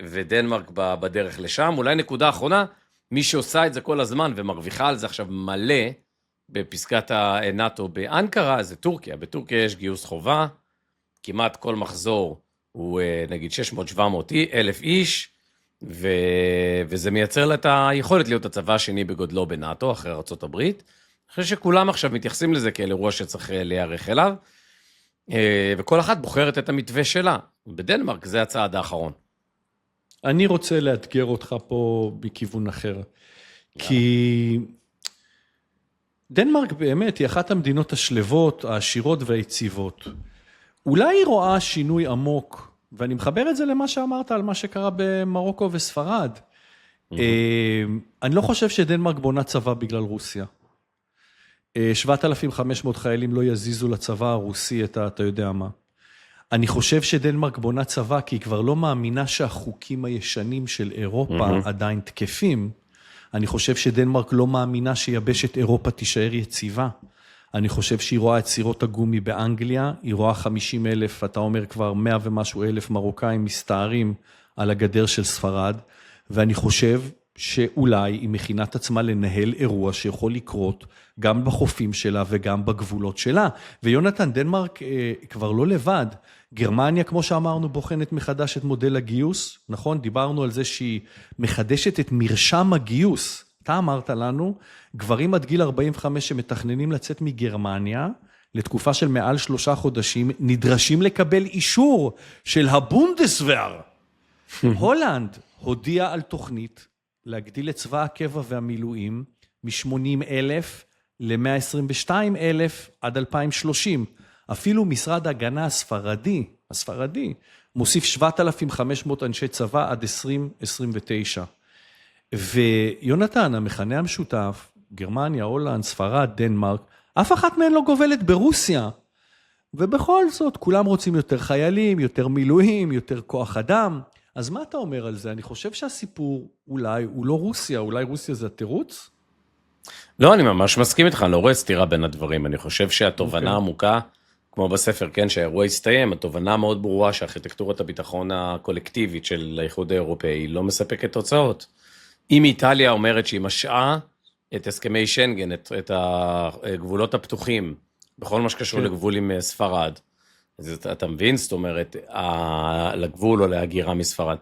ודנמרק בדרך לשם, אולי נקודה אחרונה, מי שעושה את זה כל הזמן ומרוויחה על זה עכשיו מלא, בפסקת הנאטו באנקרה, זה טורקיה, בטורקיה יש גיוס חובה, כמעט כל מחזור הוא נגיד 600-700 אלף איש, וזה מייצר לה את היכולת להיות הצבא השני בגודלו בנאטו, אחרי ארצות הברית, אחרי שכולם עכשיו מתייחסים לזה כאל אירוע שצריך להיערך אליו, וכל אחת בוחרת את המתווה שלה. בדנמרק זה הצעד האחרון. אני רוצה לאתגר אותך פה בכיוון אחר, כי דנמרק באמת היא אחת המדינות השלבות, העשירות והיציבות. אולי היא רואה שינוי עמוק, ואני מחבר את זה למה שאמרת על מה שקרה במרוקו וספרד. אני לא חושב שדנמרק בונה צבא בגלל רוסיה. 7,500 חיילים לא יזיזו לצבא הרוסי אתה יודע מה. אני חושב שדנמרק בונה צבא, כי היא כבר לא מאמינה שהחוקים הישנים של אירופה עדיין תקפים. אני חושב שדנמרק לא מאמינה שיבשת אירופה תישאר יציבה. אני חושב שהיא רואה את סירות הגומי באנגליה, היא רואה 50,000, אתה אומר כבר 100 ומשהו אלף מרוקאים מסתערים על הגדר של ספרד, ואני חושב שאולי היא מכינה את עצמה לנהל אירוע שיכול לקרות גם בחופים שלה וגם בגבולות שלה. ויונתן, דנמרק כבר לא לבד. גרמניה, כמו שאמרנו, בוחנת מחדש את מודל הגיוס, נכון? דיברנו על זה שהיא מחדשת את מרשם הגיוס. אתה אמרת לנו, גברים עד גיל 45 שמתכננים לצאת מגרמניה, לתקופה של מעל 3 חודשים, נדרשים לקבל אישור של הבונדסוור. הולנד הודיעה על תוכנית להגדיל את צבא הקבע והמילואים מ-80,000 ל-122,000 עד 2030. אפילו משרד ההגנה הספרדי, מוסיף 7,500 אנשי צבא עד 2029. ויונתן, המכנה המשותף, גרמניה, הולנד, ספרד, דנמרק, אף אחת מהן לא גובלת ברוסיה. ובכל זאת, כולם רוצים יותר חיילים, יותר מילואים, יותר כוח אדם. אז מה אתה אומר על זה? אני חושב שהסיפור אולי הוא לא רוסיה, אולי רוסיה זה התירוץ? לא, אני ממש מסכים איתך, אני לא רואה סתירה בין הדברים. אני חושב שהתובנה עמוקה, כמו בספר, כן, שהאירוע הסתיים, התובנה מאוד ברורה שארכיטקטורת הביטחון הקולקטיבית של האיחוד האירופאי לא מספקת תוצאות. אם איטליה אומרת שהיא משעה את הסכמי שנגן, את הגבולות הפתוחים, בכל מה שקשור לגבול עם ספרד, אז אתה מבין, זאת אומרת, לגבול או להגירה מספרד.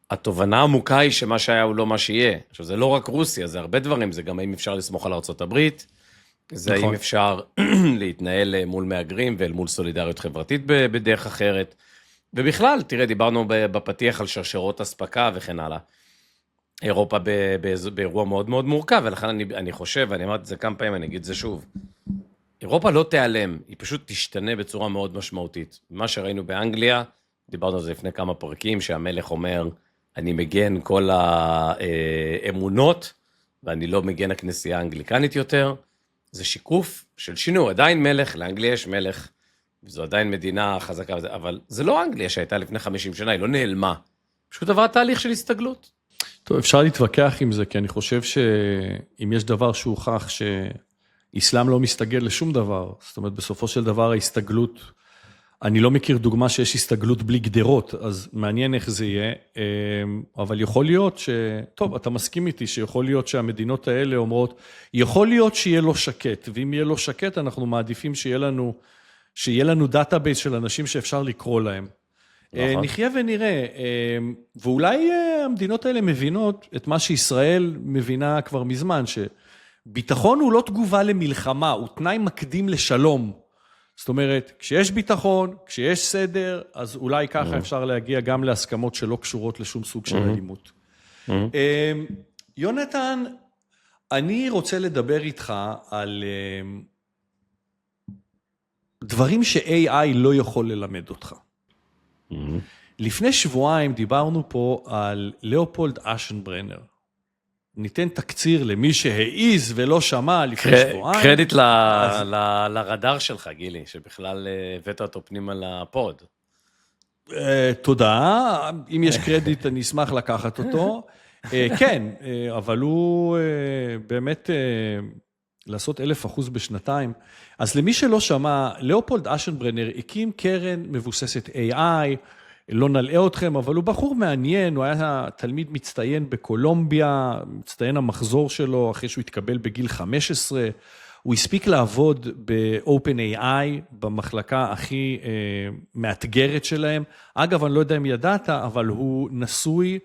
התובנה העמוקה היא שמה שהיה הוא לא מה שיהיה. עכשיו, זה לא רק רוסיה, זה הרבה דברים, זה גם האם אפשר לסמוך על ארצות הברית, זה האם אפשר להתנהל מול מהגרים ואל מול סולידריות חברתית בדרך אחרת. ובכלל, תראה, דיברנו בפתיח על שרשרות הספקה וכן הלאה. אירופה באירוע מאוד מאוד מורכב, ולכן אני חושב, ואני אמרתי את זה כמה פעמים, אני אגיד את זה שוב, אירופה לא תיעלם, היא פשוט תשתנה בצורה מאוד משמעותית. מה שראינו באנגליה, דיברנו על זה לפני כמה פרקים, שהמלך אומר, אני מגן כל האמונות, ואני לא מגן הכנסייה האנגליקנית יותר, זה שיקוף של שינוי, עדיין מלך, לאנגליה יש מלך, וזו עדיין מדינה חזקה, אבל זה לא אנגליה שהייתה לפני 50 שנה, היא לא נעלמה, פשוט עברה תהליך של הסתגלות. טוב, אפשר להתווכח עם זה, כי אני חושב שאם יש דבר שהוכח שאסלאם לא מסתגל לשום דבר, זאת אומרת, בסופו של דבר ההסתגלות, אני לא מכיר דוגמה שיש הסתגלות בלי גדרות, אז מעניין איך זה יהיה, אבל יכול להיות טוב, אתה מסכים איתי שיכול להיות שהמדינות האלה אומרות, יכול להיות שיהיה לו שקט, ואם יהיה לו שקט, אנחנו מעדיפים שיהיה לנו דאטאבייס של אנשים שאפשר לקרוא להם. נכון. נחיה ונראה, ואולי המדינות האלה מבינות את מה שישראל מבינה כבר מזמן, שביטחון הוא לא תגובה למלחמה, הוא תנאי מקדים לשלום. זאת אומרת, כשיש ביטחון, כשיש סדר, אז אולי ככה אפשר להגיע גם להסכמות שלא קשורות לשום סוג של אלימות. יונתן, אני רוצה לדבר איתך על דברים ש-AI לא יכול ללמד אותך. לפני שבועיים דיברנו פה על לאופולד אשנברנר. ניתן תקציר למי שהעיז ולא שמע לפני שבועיים. קרדיט לרדאר שלך, גילי, שבכלל הבאת אותו פנימה לפוד. תודה, אם יש קרדיט אני אשמח לקחת אותו. כן, אבל הוא באמת לעשות 1,000% בשנתיים. אז למי שלא שמע, לאופולד אשנברנר הקים קרן מבוססת AI, לא נלאה אתכם, אבל הוא בחור מעניין, הוא היה תלמיד מצטיין בקולומביה, מצטיין המחזור שלו, אחרי שהוא התקבל בגיל 15, הוא הספיק לעבוד ב-OpenAI, במחלקה הכי מאתגרת שלהם. אגב, אני לא יודע אם ידעת, אבל הוא נשוי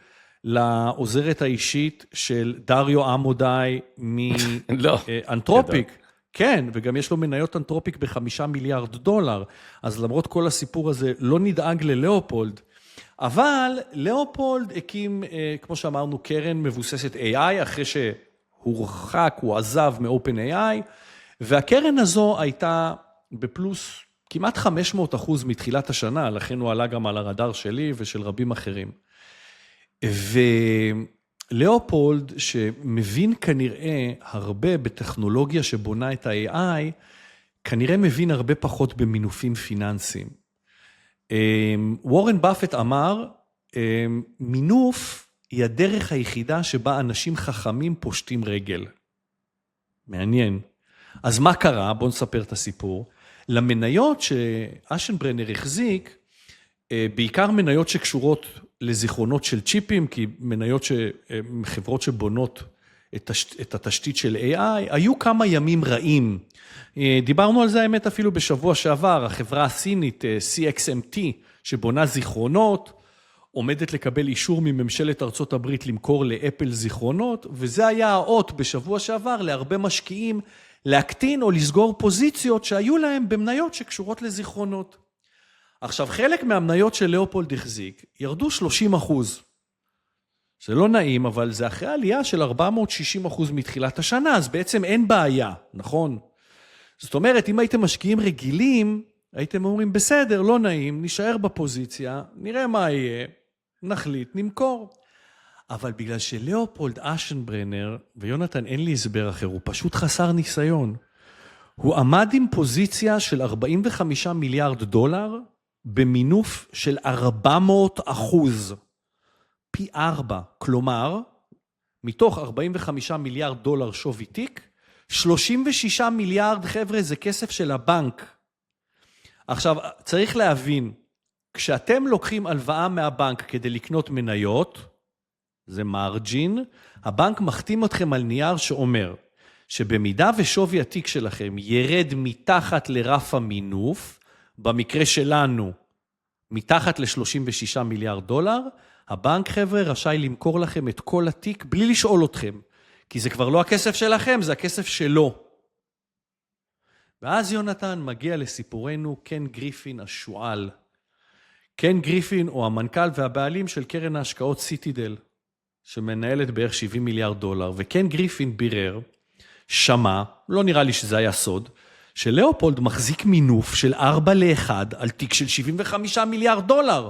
לעוזרת האישית של דריו עמודאי מאנתרופיק. כן, וגם יש לו מניות אנתרופיק ב$5 מיליארד. אז למרות כל הסיפור הזה, לא נדאג ללאופולד. אבל לאופולד הקים, כמו שאמרנו, קרן מבוססת AI, אחרי שהורחק, הוא עזב מ-OpenAI, והקרן הזו הייתה בפלוס כמעט 500% מתחילת השנה, לכן הוא עלה גם על הרדאר שלי ושל רבים אחרים. ולאופולד, שמבין כנראה הרבה בטכנולוגיה שבונה את ה-AI, כנראה מבין הרבה פחות במינופים פיננסיים. וורן באפט אמר, מינוף היא הדרך היחידה שבה אנשים חכמים פושטים רגל. מעניין. אז מה קרה? בואו נספר את הסיפור. למניות שאשנברנר החזיק, בעיקר מניות שקשורות לזיכרונות של צ'יפים, כי מניות חברות שבונות את התשתית של AI, היו כמה ימים רעים. דיברנו על זה האמת אפילו בשבוע שעבר, החברה הסינית CXMT, שבונה זיכרונות, עומדת לקבל אישור מממשלת ארצות הברית למכור לאפל זיכרונות, וזה היה האות בשבוע שעבר להרבה משקיעים להקטין או לסגור פוזיציות שהיו להם במניות שקשורות לזיכרונות. עכשיו, חלק מהמניות של לאופולד החזיק ירדו 30%. זה לא נעים, אבל זה אחרי עלייה של 460% מתחילת השנה, אז בעצם אין בעיה, נכון? זאת אומרת, אם הייתם משקיעים רגילים, הייתם אומרים, בסדר, לא נעים, נשאר בפוזיציה, נראה מה יהיה, נחליט, נמכור. אבל בגלל שלאופולד אשנברנר, ויונתן אין לי הסבר אחר, הוא פשוט חסר ניסיון. הוא עמד עם פוזיציה של 45 מיליארד דולר, במינוף של 400%, פי 4. כלומר, מתוך 45 מיליארד דולר שווי תיק, 36 מיליארד, חבר'ה, זה כסף של הבנק. עכשיו, צריך להבין, כשאתם לוקחים הלוואה מהבנק כדי לקנות מניות, זה מרג'ין, הבנק מחתים אתכם על נייר שאומר, שבמידה ושווי התיק שלכם ירד מתחת לרף המינוף, במקרה שלנו, מתחת ל-36 מיליארד דולר, הבנק, חבר'ה, רשאי למכור לכם את כל התיק בלי לשאול אתכם, כי זה כבר לא הכסף שלכם, זה הכסף שלו. ואז יונתן מגיע לסיפורנו, קן גריפין השואל. קן גריפין הוא המנכ"ל והבעלים של קרן ההשקעות סיטידל, שמנהלת בערך 70 מיליארד דולר, וקן גריפין בירר, שמע, לא נראה לי שזה היה סוד, שלאופולד מחזיק מינוף של 4-1 על תיק של 75 מיליארד דולר.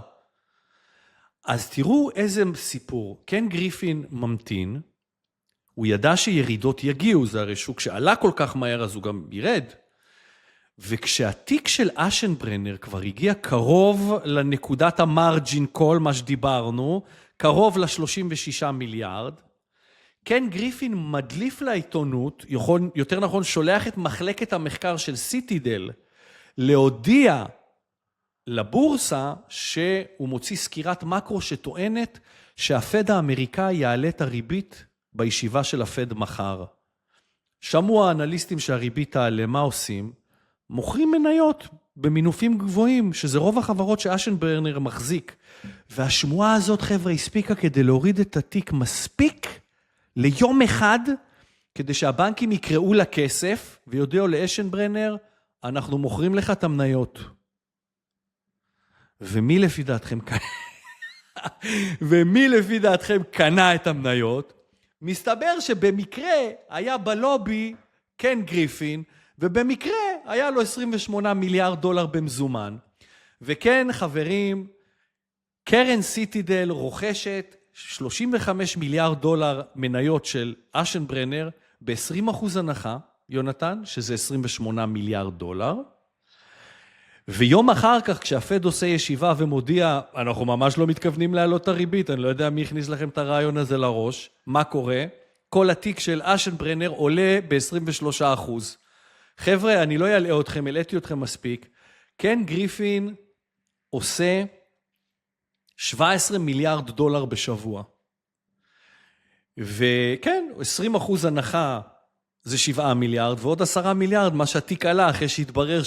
אז תראו איזה סיפור. קן גריפין ממתין, הוא ידע שירידות יגיעו, זה הרי שוק שעלה כל כך מהר, אז הוא גם ירד. וכשהתיק של אשנברנר כבר הגיע קרוב לנקודת המרג'ין, כל מה שדיברנו, קרוב ל-36 מיליארד, קן גריפין מדליף לעיתונות, יותר נכון שולח את מחלקת המחקר של סיטידל, להודיע לבורסה שהוא מוציא סקירת מקרו שטוענת שהפד האמריקאי יעלה את הריבית בישיבה של הפד מחר. שמעו האנליסטים שהריבית תעלה, מה עושים? מוכרים מניות במינופים גבוהים, שזה רוב החברות שאשנברנר מחזיק. והשמועה הזאת, חבר'ה, הספיקה כדי להוריד את התיק מספיק ליום אחד, כדי שהבנקים יקראו לכסף, ויודיעו לאשנברנר, אנחנו מוכרים לך את המניות. ומי לפי דעתכם קנה את המניות? מסתבר שבמקרה היה בלובי קן גריפין, ובמקרה היה לו 28 מיליארד דולר במזומן. וכן, חברים, קרן סיטידל רוכשת 35 מיליארד דולר מניות של אשנברנר, ב-20% הנחה, יונתן, שזה 28 מיליארד דולר. ויום אחר כך, כשהפד עושה ישיבה ומודיע, אנחנו ממש לא מתכוונים להעלות את הריבית, אני לא יודע מי הכניס לכם את הרעיון הזה לראש, מה קורה? כל התיק של אשנברנר עולה ב-23%. חבר'ה, אני לא אעלה אתכם, העליתי אתכם מספיק. קן גריפין עושה 17 מיליארד דולר בשבוע. וכן, 20% הנחה זה 7 מיליארד, ועוד 10 מיליארד, מה שהתיק עלה אחרי שהתברר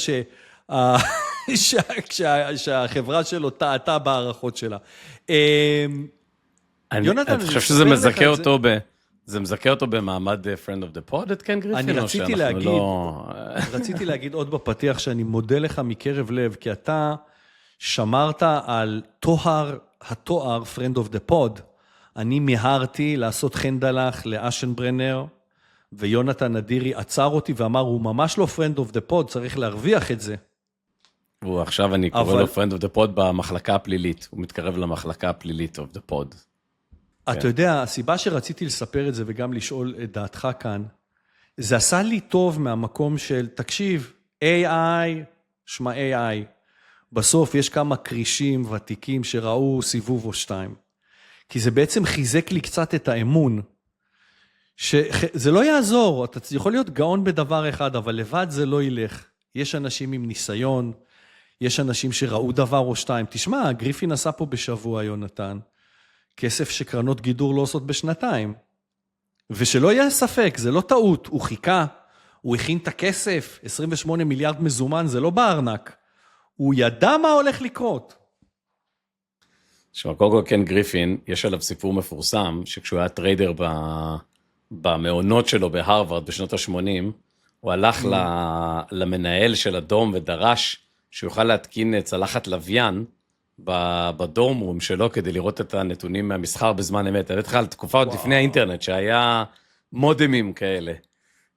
שהחברה שלו טעתה בהערכות שלה. אני חושב שזה מזכה אותו זה מזכה אותו במעמד friend of the pod, את קן גריפין? אני רציתי להגיד עוד בפתיח שאני מודה לך מקרב לב, כי אתה שמרת על התואר friend of the pod. אני מיהרתי לעשות חנדלח לאשנברנר, ויונתן אדירי עצר אותי ואמר, הוא ממש לא friend of the pod, צריך להרוויח את זה. הוא עכשיו, אני קורא לו friend of the pod במחלקה הפלילית. הוא מתקרב למחלקה הפלילית of the pod. אתה יודע, הסיבה שרציתי לספר את זה וגם לשאול את דעתך כאן, זה עשה לי טוב מהמקום של, תקשיב, AI, שמה AI, בסוף יש כמה קרישים ותיקים שראו סיבוב או שתיים. כי זה בעצם חיזק לי קצת את האמון, שזה לא יעזור, אתה יכול להיות גאון בדבר אחד, אבל לבד זה לא ילך. יש אנשים עם ניסיון, יש אנשים שראו דבר או שתיים. תשמע, גריפין עשה פה בשבוע, יונתן, כסף שקרנות גידור לא עושות בשנתיים. ושלא יהיה ספק, זה לא טעות, הוא חיכה, הוא הכין את הכסף, 28 מיליארד מזומן, זה לא בארנק. הוא ידע מה הולך לקרות. קודם כל קן גריפין, יש עליו סיפור מפורסם, שכשהוא היה טריידר במעונות שלו בהרווארד בשנות ה-80, הוא הלך למנהל של הדום ודרש שהוא יוכל להתקין צלחת לוויין בדורמרום שלו כדי לראות את הנתונים מהמסחר בזמן אמת. אני אתך על תקופה עוד לפני האינטרנט, שהיה מודמים כאלה.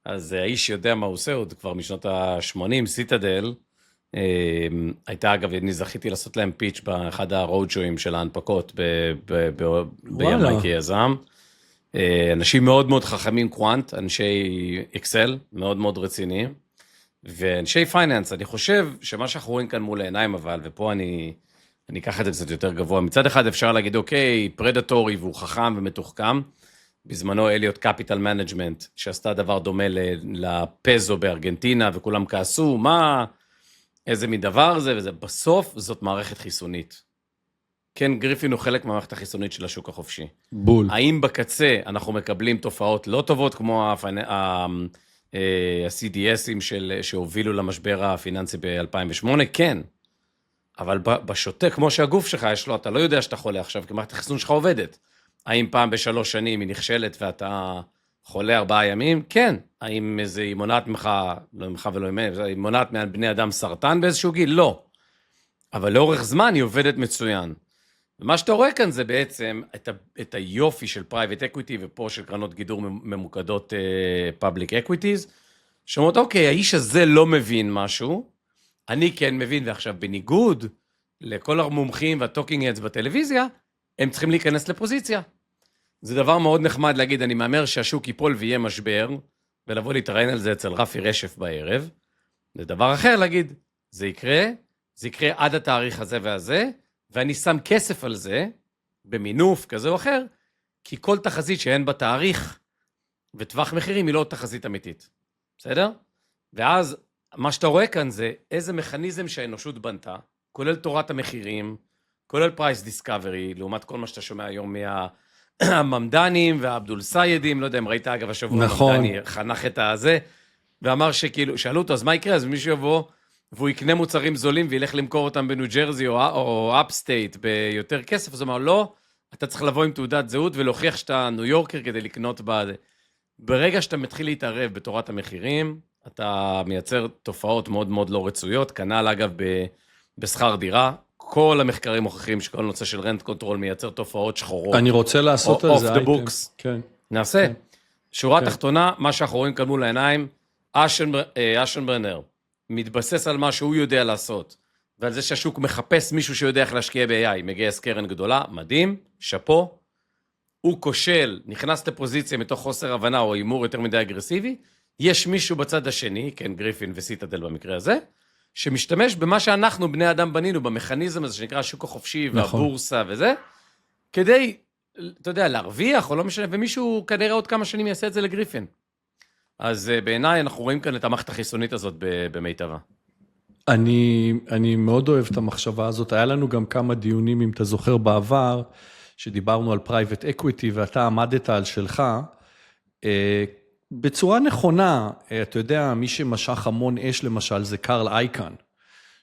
אז האיש יודע מה הוא עושה, עוד כבר משנות ה-80, סיטדל, הייתה אגב, אני זכיתי לעשות להם פיץ' באחד הרודשויים של ההנפקות בימי כיזם. אנשים מאוד מאוד חכמים קוואנט, אנשי אקסל, מאוד מאוד רציניים, ואנשי פייננס, אני חושב שמה שאנחנו רואים כאן מול העיניים אבל, ופה אני אקח את זה קצת יותר גבוה, מצד אחד אפשר להגיד, אוקיי, פרדטורי והוא חכם ומתוחכם, בזמנו אליוט קפיטל מנג'מנט, שעשתה דבר דומה לפזו בארגנטינה, וכולם כעסו, איזה מדבר זה, וזה בסוף זאת מערכת חיסונית. כן, גריפין הוא חלק מהמערכת החיסונית של השוק החופשי. בול. האם בקצה אנחנו מקבלים תופעות לא טובות, כמו ה-CDSים שהובילו למשבר הפיננסי ב-2008? כן. אבל בשוטה, כמו שהגוף שלך יש לו, אתה לא יודע שאתה חולה עכשיו, כי מערכת החיסון שלך עובדת. האם פעם ב3 שנים היא נכשלת ואתה חולה 4 ימים? כן. האם היא מונעת ממך, לא ממך ולא ממך, היא מונעת מבני אדם סרטן באיזשהו גיל? לא. אבל לאורך זמן היא עובדת מצוין. ומה שאתה רואה כאן זה בעצם את היופי של פרייבט אקוויטי, ופה של קרנות גידור ממוקדות פאבליק אקוויטיז, שאומרות, אוקיי, האיש הזה לא מבין משהו, אני כן מבין, ועכשיו בניגוד לכל המומחים והטוקינג אדס בטלוויזיה, הם צריכים להיכנס לפוזיציה. זה דבר מאוד נחמד להגיד, אני מאמר שהשוק ייפול ויהיה משבר, ולבוא להתראיין על זה אצל רפי רשף בערב. זה דבר אחר להגיד, זה יקרה עד התאריך הזה והזה, ואני שם כסף על זה, במינוף כזה או אחר, כי כל תחזית שאין בה תאריך, וטווח מחירים היא לא תחזית אמיתית. בסדר? ואז מה שאתה רואה כאן זה איזה מכניזם שהאנושות בנתה, כולל תורת המחירים, כולל פרייס דיסקאברי, לעומת כל מה שאתה שומע היום מהממדנים והאבדול סיידים, לא יודע אם ראית אגב השבוע, נכון. הממדני חנך את הזה, ואמר שכאילו, שאלו אותו, אז מה יקרה? אז מישהו יבוא, והוא יקנה מוצרים זולים, וילך למכור אותם בניו ג'רזי או אפסטייט ביותר כסף, אז הוא אמר, לא, אתה צריך לבוא עם תעודת זהות, ולהוכיח שאתה ניו יורקר כדי לקנות בזה. ברגע שאתה מתחיל להתערב בתורת המחירים, אתה מייצר תופעות מאוד מאוד לא רצויות, כנ"ל אגב בשכר דירה, כל המחקרים מוכיחים שכל נושא של רנט קונטרול מייצר תופעות שחורות. אני רוצה לעשות על זה אייטם. Off the books. כן. נעשה. שורה תחתונה, מה שאנחנו רואים כאן מול העיניים, אשנברנר מתבסס על מה שהוא יודע לעשות, ועל זה שהשוק מחפש מישהו שיודע איך להשקיע ב-AI, מגייס קרן גדולה, מדהים, שפו, הוא כושל, נכנס לפוזיציה מתוך חוסר הבנה או אימור יותר מדי אגרסיבי, יש מישהו בצד השני, כן, גריפין וסיטדל במקרה הזה, שמשתמש במה שאנחנו בני אדם בנינו, במכניזם הזה שנקרא השוק החופשי והבורסה וזה, כדי, אתה יודע, להרוויח או לא משנה, ומישהו כנראה עוד כמה שנים יעשה את זה לגריפין. אז בעיניי אנחנו רואים כאן את המערכת החיסונית הזאת במיטבה. אני מאוד אוהב את המחשבה הזאת. היה לנו גם כמה דיונים, אם אתה זוכר בעבר, שדיברנו על פרייבט אקוויטי, ואתה עמדת על שלך, בצורה נכונה. אתה יודע, מי שמשך המון אש למשל, זה קרל אייקן,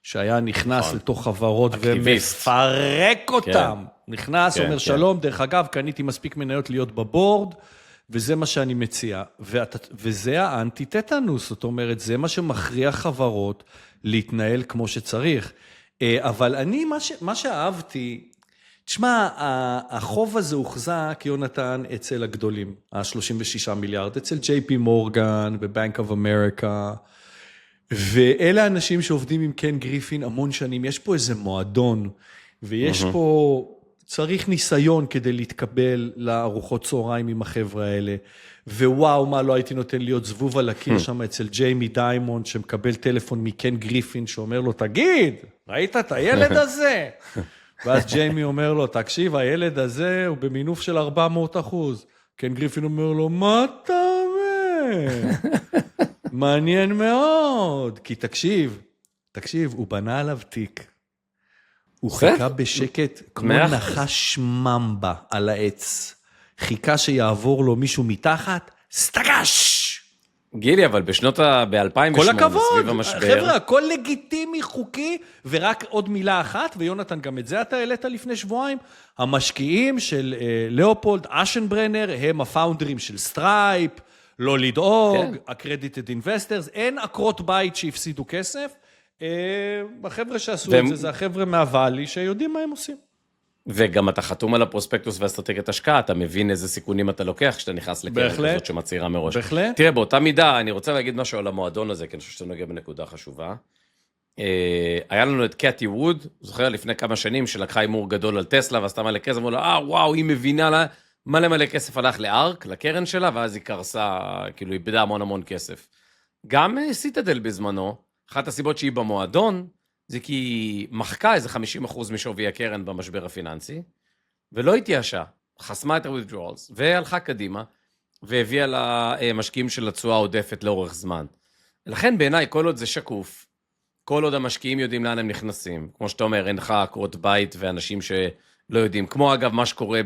שהיה נכנס לתוך חברות ומפרק אותם. נכנס, אומר שלום, דרך אגב, קניתי מספיק מניות להיות בבורד, וזה מה שאני מציע, וזה האנטי-טטנוס, זאת אומרת, זה מה שמכריח חברות להתנהל כמו שצריך. אבל אני, מה שאהבתי, תשמע, החוב הזה הוחזק, יונתן, אצל הגדולים, ה-36 מיליארד, אצל JP מורגן ובנק אוף אמריקה, ואלה האנשים שעובדים עם קן גריפין המון שנים, יש פה איזה מועדון, ויש פה, צריך ניסיון כדי להתקבל לארוחות צהריים עם החבר'ה האלה, ווואו, מה לא הייתי נותן להיות זבוב על הקיר שם אצל ג'יימי דיימונד, שמקבל טלפון מקן גריפין, שאומר לו, תגיד, ראית את הילד הזה? ואז ג'יימי אומר לו, תקשיב, הילד הזה הוא במינוף של 400%. קן גריפין אומר לו, מה אתה אומר? מעניין מאוד, כי תקשיב, הוא בנה עליו תיק. הוא חיכה בשקט, כמו נחש ממבה על העץ. חיכה שיעבור לו מישהו מתחת, סטגש! גילי, אבל ב-2008, כל הכבוד, סביב המשבר... חבר'ה, הכל לגיטימי, חוקי, ורק עוד מילה אחת, ויונתן, גם את זה אתה העלית לפני שבועיים, המשקיעים של לאופולד אשנברנר, הם הפאונדרים של סטרייפ, לא לדאוג, accredited investors, אין עקרות בית שהפסידו כסף, החבר'ה שעשו את זה, זה החבר'ה מהוואלי שיודעים מה הם עושים. וגם אתה חתום על הפרוספקטוס ואסטרטגיית השקעה, אתה מבין איזה סיכונים אתה לוקח כשאתה נכנס לקרן כזאת שמצהירה מראש. בהחלט. תראה, באותה מידה, אני רוצה להגיד משהו על המועדון הזה, כי אני חושב שאתה נוגע בנקודה חשובה. היה לנו את קאטי ווד, זוכר לפני כמה שנים, שלקחה הימור גדול על טסלה, ועשתה מלא כסף, אמרו לה, וואו, היא מבינה לה, מלא כסף הלך לארק, לקרן שלה, ואז היא קרסה, כאילו, איבדה המון כסף. גם סיטדל בזמנו, אחת הסיבות שהיא במועדון, זה כי היא מחקה איזה 50% משווי הקרן במשבר הפיננסי, ולא התייאשה, חסמה את ה-withdrawals, והלכה קדימה, והביאה למשקיעים של התשואה העודפת לאורך זמן. לכן בעיניי, כל עוד זה שקוף, כל עוד המשקיעים יודעים לאן הם נכנסים, כמו שאתה אומר, אין לך עקרות בית ואנשים שלא יודעים, כמו אגב מה שקורה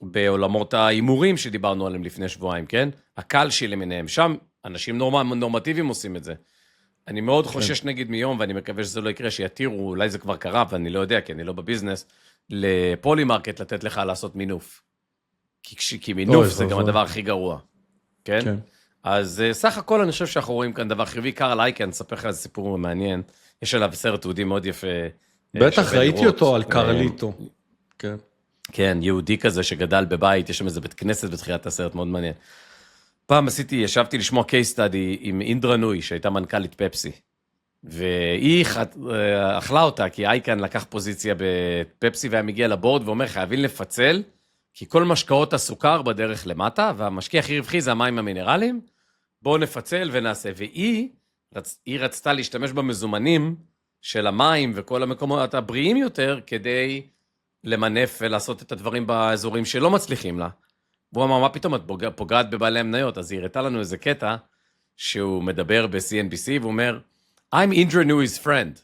בעולמות ההימורים שדיברנו עליהם לפני שבועיים, כן? הקל שלמיניהם, שם אנשים נורמטיביים עושים את זה. אני מאוד חושש נגיד מיום, ואני מקווה שזה לא יקרה, שיתירו, אולי זה כבר קרה, ואני לא יודע, כי אני לא בביזנס, לפולימרקט לתת לך לעשות מינוף. כי מינוף זה גם הדבר הכי גרוע. כן? אז סך הכל אני חושב שאנחנו רואים כאן דבר חיובי. קארל אייקן, אספר לך איזה סיפור מעניין, יש עליו סרט תיעודי מאוד יפה. בטח, ראיתי אותו על קרליטו. כן. כן, יהודי כזה שגדל בבית, יש שם איזה בית כנסת בתחילת הסרט, מאוד מעניין. פעם ישבתי לשמוע case study עם אינדרה נוי, שהייתה מנכ"לית פפסי, והיא אכלה אותה, כי אייקן לקח פוזיציה בפפסי, והיה מגיע לבורד ואומר, חייבים לפצל, כי כל משקאות הסוכר בדרך למטה, והמשקיע הכי רווחי זה המים המינרליים, בואו נפצל ונעשה. והיא רצתה להשתמש במזומנים של המים, וכל המקומות הבריאים יותר, כדי למנף ולעשות את הדברים באזורים שלא מצליחים לה. והוא אמר, מה פתאום, את פוגעת בבעלי המניות? אז היא הראתה לנו איזה קטע, שהוא מדבר ב-CNBC, והוא אומר, I'm Indra Nooyi's friend.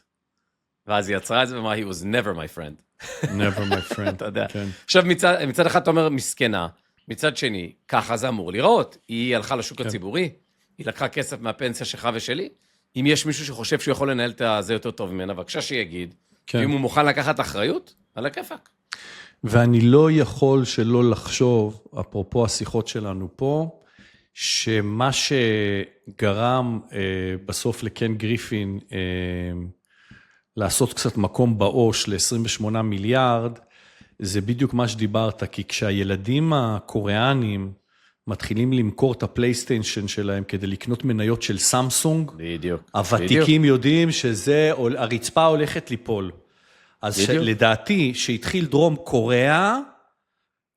ואז היא יצרה את זה, ואמרה, he was never my friend. never my friend, אתה יודע. כן. עכשיו, מצד אחד אתה אומר, מסכנה, מצד שני, ככה זה אמור לראות. היא הלכה לשוק הציבורי, היא לקחה כסף מהפנסיה שלך ושלי, אם יש מישהו שחושב שהוא יכול לנהל את זה יותר טוב ממנה, בבקשה שיגיד, ואם הוא מוכן לקחת אחריות, על הכיפק. ואני לא יכול שלא לחשוב, אפרופו השיחות שלנו פה, שמה שגרם בסוף לקן גריפין לעשות קצת מקום בעוש ל-28 מיליארד, זה בדיוק מה שדיברת, כי כשהילדים הקוריאנים מתחילים למכור את הפלייסטיישן שלהם כדי לקנות מניות של סמסונג, בדיוק. הוותיקים יודעים שזה, הרצפה הולכת ליפול. אז לדעתי, שהתחיל דרום קוריאה,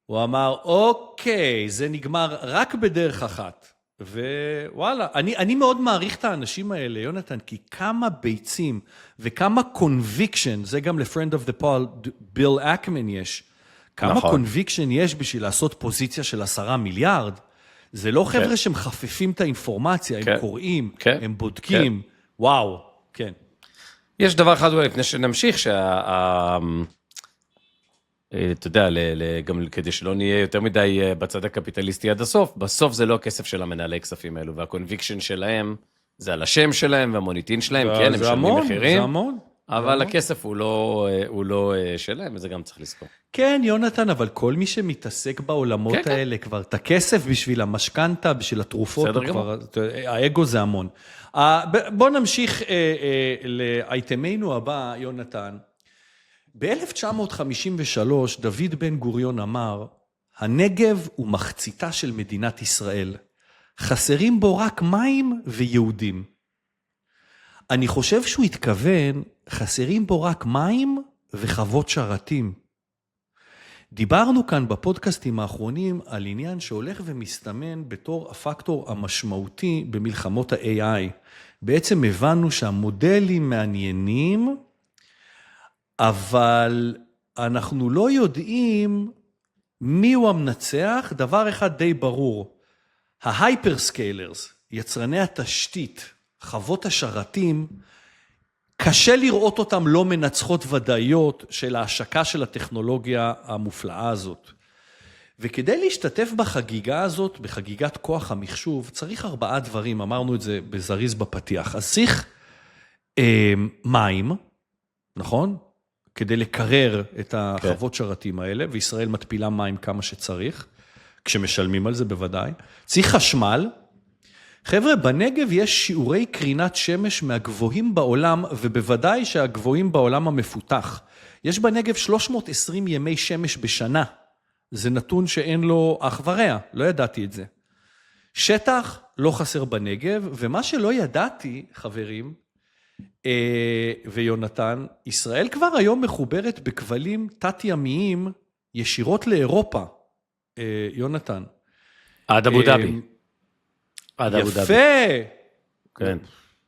הוא אמר, אוקיי, זה נגמר רק בדרך אחת. ווואלה, אני מאוד מעריך את האנשים האלה, יונתן, כי כמה ביצים וכמה conviction, זה גם לפרנד of the Paul, ביל אקמן יש, כמה conviction יש בשביל לעשות פוזיציה של 10 מיליארד, זה לא חבר'ה שמחפפים את האינפורמציה, הם קוראים, הם בודקים, וואו, כן. יש דבר אחד אולי לפני שנמשיך, אתה יודע, גם כדי שלא נהיה יותר מדי בצד הקפיטליסטי עד הסוף, בסוף זה לא הכסף של המנהלי כספים האלו, והקונביקשן שלהם זה על השם שלהם והמוניטין שלהם, כן, הם משלמים מחירים, אבל הכסף הוא לא שלהם, וזה גם צריך לזכור. כן, יונתן, אבל כל מי שמתעסק בעולמות האלה, כבר את הכסף בשביל המשכנתה, בשביל התרופות, האגו זה המון. בוא נמשיך לאייטמנו הבא, יונתן. ב-1953 דוד בן גוריון אמר, הנגב הוא מחציתה של מדינת ישראל. חסרים בו רק מים ויהודים. אני חושב שהוא התכוון, חסרים בו רק מים וחוות שרתים. דיברנו כאן בפודקאסטים האחרונים על עניין שהולך ומסתמן בתור הפקטור המשמעותי במלחמות ה-AI. בעצם הבנו שהמודלים מעניינים, אבל אנחנו לא יודעים מי הוא המנצח. דבר אחד די ברור, ההייפרסקיילרס, יצרני התשתית, חוות השרתים, קשה לראות אותם לא מנצחות ודאיות של ההשקה של הטכנולוגיה המופלאה הזאת. וכדי להשתתף בחגיגה הזאת, בחגיגת כוח המחשוב, צריך 4 דברים, אמרנו את זה בזריז בפתיח. אז צריך מים, נכון? כדי לקרר את החוות שרתים האלה, וישראל מטפילה מים כמה שצריך, כשמשלמים על זה בוודאי. צריך חשמל. חבר'ה, בנגב יש שיעורי קרינת שמש מהגבוהים בעולם, ובוודאי שהגבוהים בעולם המפותח. יש בנגב 320 ימי שמש בשנה. זה נתון שאין לו אח ורע, לא ידעתי את זה. שטח לא חסר בנגב, ומה שלא ידעתי, חברים, ויונתן, ישראל כבר היום מחוברת בכבלים תת-ימיים ישירות לאירופה, יונתן. עד אבו דאבי. עד אבו דאבי. יפה. כן.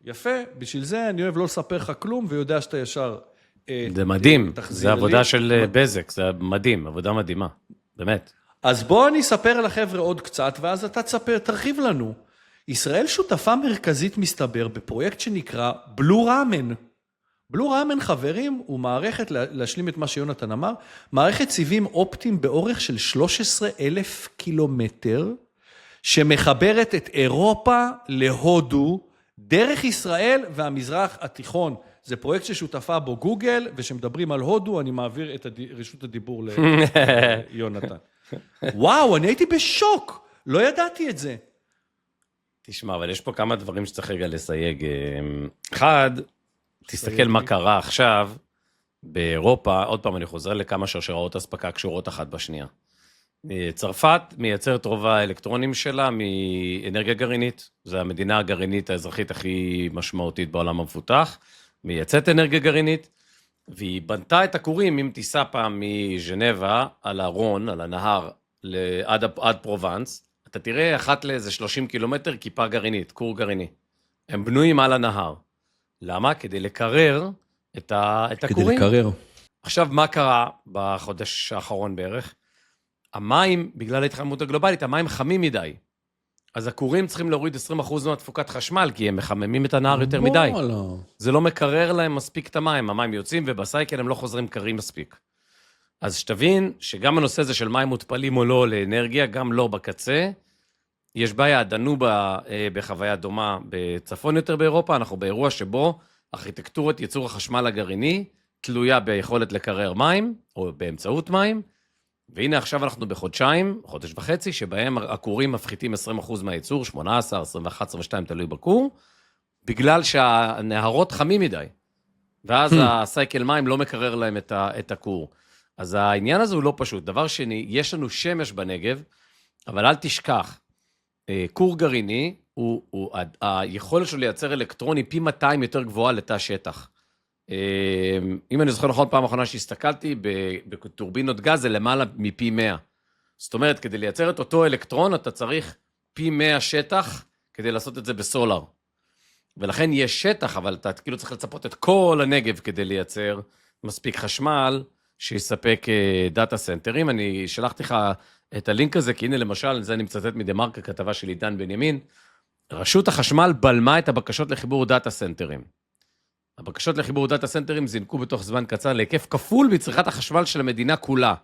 יפה, בשביל זה אני אוהב לא לספר לך כלום, ויודע שאתה ישר זה מדהים, זה עבודה של בזק, זה מדהים, עבודה מדהימה, באמת. אז בוא אני אספר לחבר'ה עוד קצת, ואז אתה תרחיב לנו. ישראל שותפה מרכזית מסתבר בפרויקט שנקרא בלו ראמן. בלו ראמן, חברים, הוא מערכת, להשלים את מה שיונתן אמר, מערכת סיבים אופטיים באורך של 13,000 קילומטר, שמחברת את אירופה להודו, דרך ישראל והמזרח התיכון. זה פרויקט ששותפה בו גוגל, ושמדברים על הודו, אני מעביר את רשות הדיבור ליונתן. וואו, אני הייתי בשוק, לא ידעתי את זה. תשמע, אבל יש פה כמה דברים שצריך רגע לסייג. אחד, תסתכל מה קרה עכשיו באירופה, עוד פעם אני חוזר לכמה שרשראות אספקה קשורות אחת בשנייה. צרפת מייצרת רוב האלקטרונים שלה מאנרגיה גרעינית, זו המדינה הגרעינית האזרחית הכי משמעותית בעולם המפותח, מייצאת אנרגיה גרעינית, והיא בנתה את הכורים, אם תיסע פעם מז'נבה על הרון, על הנהר, עד פרובנס, אתה תראה אחת לאיזה 30 קילומטר כיפה גרעינית, כור גרעיני. הם בנויים על הנהר. למה? כדי לקרר את הכורים. כדי לקרר. עכשיו, מה קרה בחודש האחרון בערך? המים, בגלל ההתחממות הגלובלית, המים חמים מדי. אז הכורים צריכים להוריד 20% מהתפוקת חשמל, כי הם מחממים את הנהר יותר מדי. זה לא מקרר להם מספיק את המים. המים יוצאים ובסייקל הם לא חוזרים קרים מספיק. אז שתבין שגם הנושא הזה של מים מותפלים או לא לאנרגיה, גם לא בקצה, יש בעיה, דנו בחוויה דומה בצפון יותר באירופה, אנחנו באירוע שבו ארכיטקטורת ייצור החשמל הגרעיני תלויה ביכולת לקרר מים, או באמצעות מים, והנה עכשיו אנחנו בחודשיים, חודש וחצי, שבהם הכורים מפחיתים 20% מהייצור, 18, 21, 22 תלוי בכור, בגלל שהנהרות חמים מדי, ואז הסייקל מים לא מקרר להם את הכור. אז העניין הזה הוא לא פשוט. דבר שני, יש לנו שמש בנגב, אבל אל תשכח, כור גרעיני, היכולת שלו לייצר אלקטרוני פי 200 יותר גבוהה לתא שטח. אם אני זוכר נכון, פעם האחרונה שהסתכלתי, בטורבינות גז זה למעלה מפי 100. זאת אומרת, כדי לייצר את אותו אלקטרון, אתה צריך פי 100 שטח, כדי לעשות את זה בסולר. ולכן יש שטח, אבל אתה כאילו צריך לצפות את כל הנגב, כדי לייצר מספיק חשמל, שיספק דאטה סנטרים. אני שלחתי לך את הלינק הזה, כי הנה למשל, זה אני מצטט מדמרקה, כתבה של עידן בנימין, רשות החשמל בלמה את הבקשות לחיבור דאטה סנטרים. הבקשות לחיבור דאטה סנטרים זינקו בתוך זמן קצר להיקף כפול בצריכת החשמל של המדינה כולה.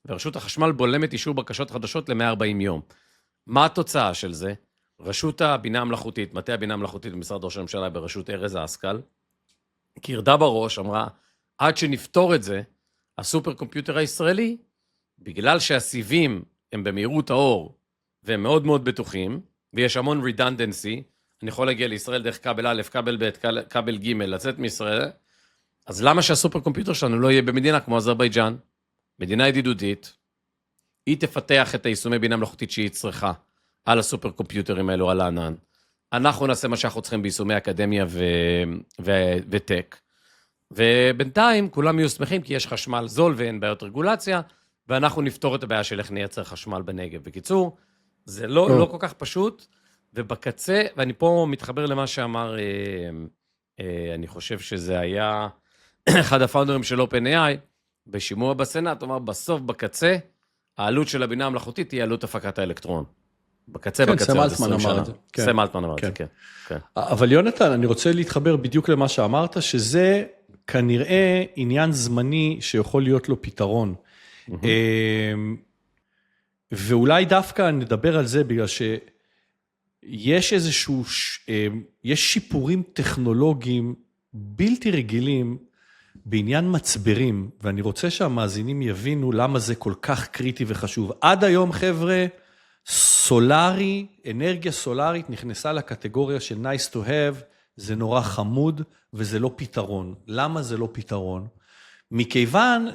ורשות החשמל בולמת אישור בקשות חדשות ל-140 יום. מה התוצאה של זה? רשות הבינה המלאכותית, מטה הבינה המלאכותית במשרד ראש הממשלה בראשות ארז האסקל, קירדה בראש, אמרה, עד שנפתור את זה, הסופר קומפיוטר הישראלי, בגלל שהסיבים הם במהירות האור, והם מאוד מאוד בטוחים, ויש המון redundancy, אני יכול להגיע לישראל דרך כבל א', כבל ב', כבל ג', לצאת מישראל, אז למה שהסופר קומפיוטר שלנו לא יהיה במדינה כמו אזרבייג'אן, מדינה ידידותית, היא תפתח את היישומי בינה מלאכותית שהיא צריכה, על הסופר קומפיוטרים האלו, על הענן. אנחנו נעשה מה שאנחנו צריכים ביישומי אקדמיה וטק. ובינתיים כולם יהיו שמחים, כי יש חשמל זול ואין בעיות רגולציה, ואנחנו נפתור את הבעיה של איך נייצר חשמל בנגב. בקיצור, זה לא כל כך פשוט, ובקצה, ואני פה מתחבר למה שאמר, אני חושב שזה היה אחד הפאונדרים של OpenAI, בשימוע בסנאט, הוא אמר, בסוף, בקצה, העלות של הבינה המלאכותית היא עלות הפקת האלקטרון. בקצה, כן, בקצה, סם עוד אלטמן 20 אמר שנה. את זה. סם אלטמן אמר את זה, כן. אבל יונתן, אני רוצה להתחבר בדיוק למה שאמרת, שזה כנראה עניין זמני שיכול להיות לו פתרון. ואולי דווקא נדבר על זה, בגלל שיש איזשהו, יש שיפורים טכנולוגיים בלתי רגילים בעניין מצברים, ואני רוצה שהמאזינים יבינו למה זה כל כך קריטי וחשוב. עד היום, חבר'ה, סולרי, אנרגיה סולרית נכנסה לקטגוריה של nice to have, זה נורא חמוד וזה לא פתרון. למה זה לא פתרון? מכיוון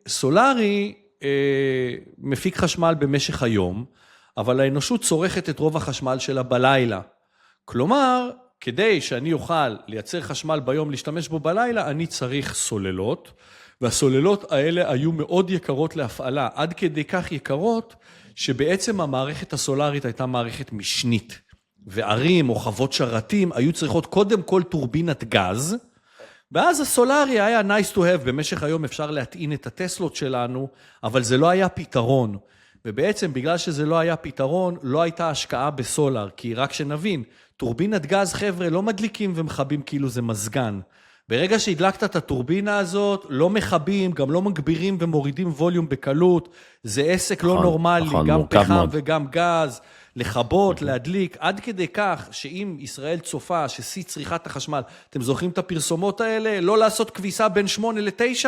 שסולרי מפיק חשמל במשך היום, אבל האנושות צורכת את רוב החשמל שלה בלילה. כלומר, כדי שאני אוכל לייצר חשמל ביום, להשתמש בו בלילה, אני צריך סוללות, והסוללות האלה היו מאוד יקרות להפעלה, עד כדי כך יקרות, שבעצם המערכת הסולרית הייתה מערכת משנית, וערים או חוות שרתים היו צריכות קודם כל טורבינת גז, ואז הסולרי היה nice to have, במשך היום אפשר להטעין את הטסלות שלנו, אבל זה לא היה פתרון, ובעצם בגלל שזה לא היה פתרון, לא הייתה השקעה בסולר, כי רק שנבין, טורבינת גז חבר'ה לא מדליקים ומחבים כאילו זה מזגן, ברגע שהדלקת את הטורבינה הזאת, לא מחבים, גם לא מגבירים ומורידים ווליום בקלות, זה עסק לא נורמלי, גם פחם וגם גז, לחבות, להדליק, עד כדי כך שאם ישראל צופה ששיא צריכת החשמל, אתם זוכרים את הפרסומות האלה? לא לעשות כביסה בין 8 ל-9,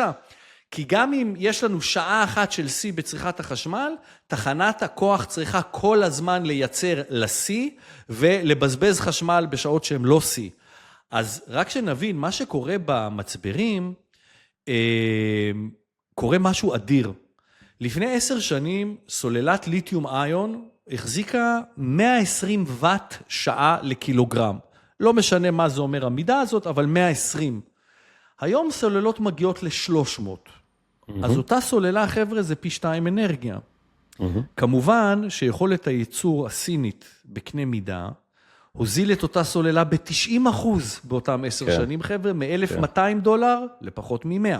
כי גם אם יש לנו שעה אחת של שיא בצריכת החשמל, תחנת הכוח צריכה כל הזמן לייצר לשיא, ולבזבז חשמל בשעות שהן לא שיא. אז רק שנבין, מה שקורה במצברים, קורה משהו אדיר. לפני 10 שנים, סוללת ליתיום איון החזיקה 120 וט שעה לקילוגרם. לא משנה מה זה אומר המידה הזאת, אבל 120. היום סוללות מגיעות ל-300. אז אותה סוללה, חבר'ה, זה פי 2 אנרגיה. כמובן שיכולת הייצור הסינית בקנה מידה, הוזיל את אותה סוללה ב-90% באותם 10 שנים, חבר'ה, מ-$1,200 לפחות מ-100.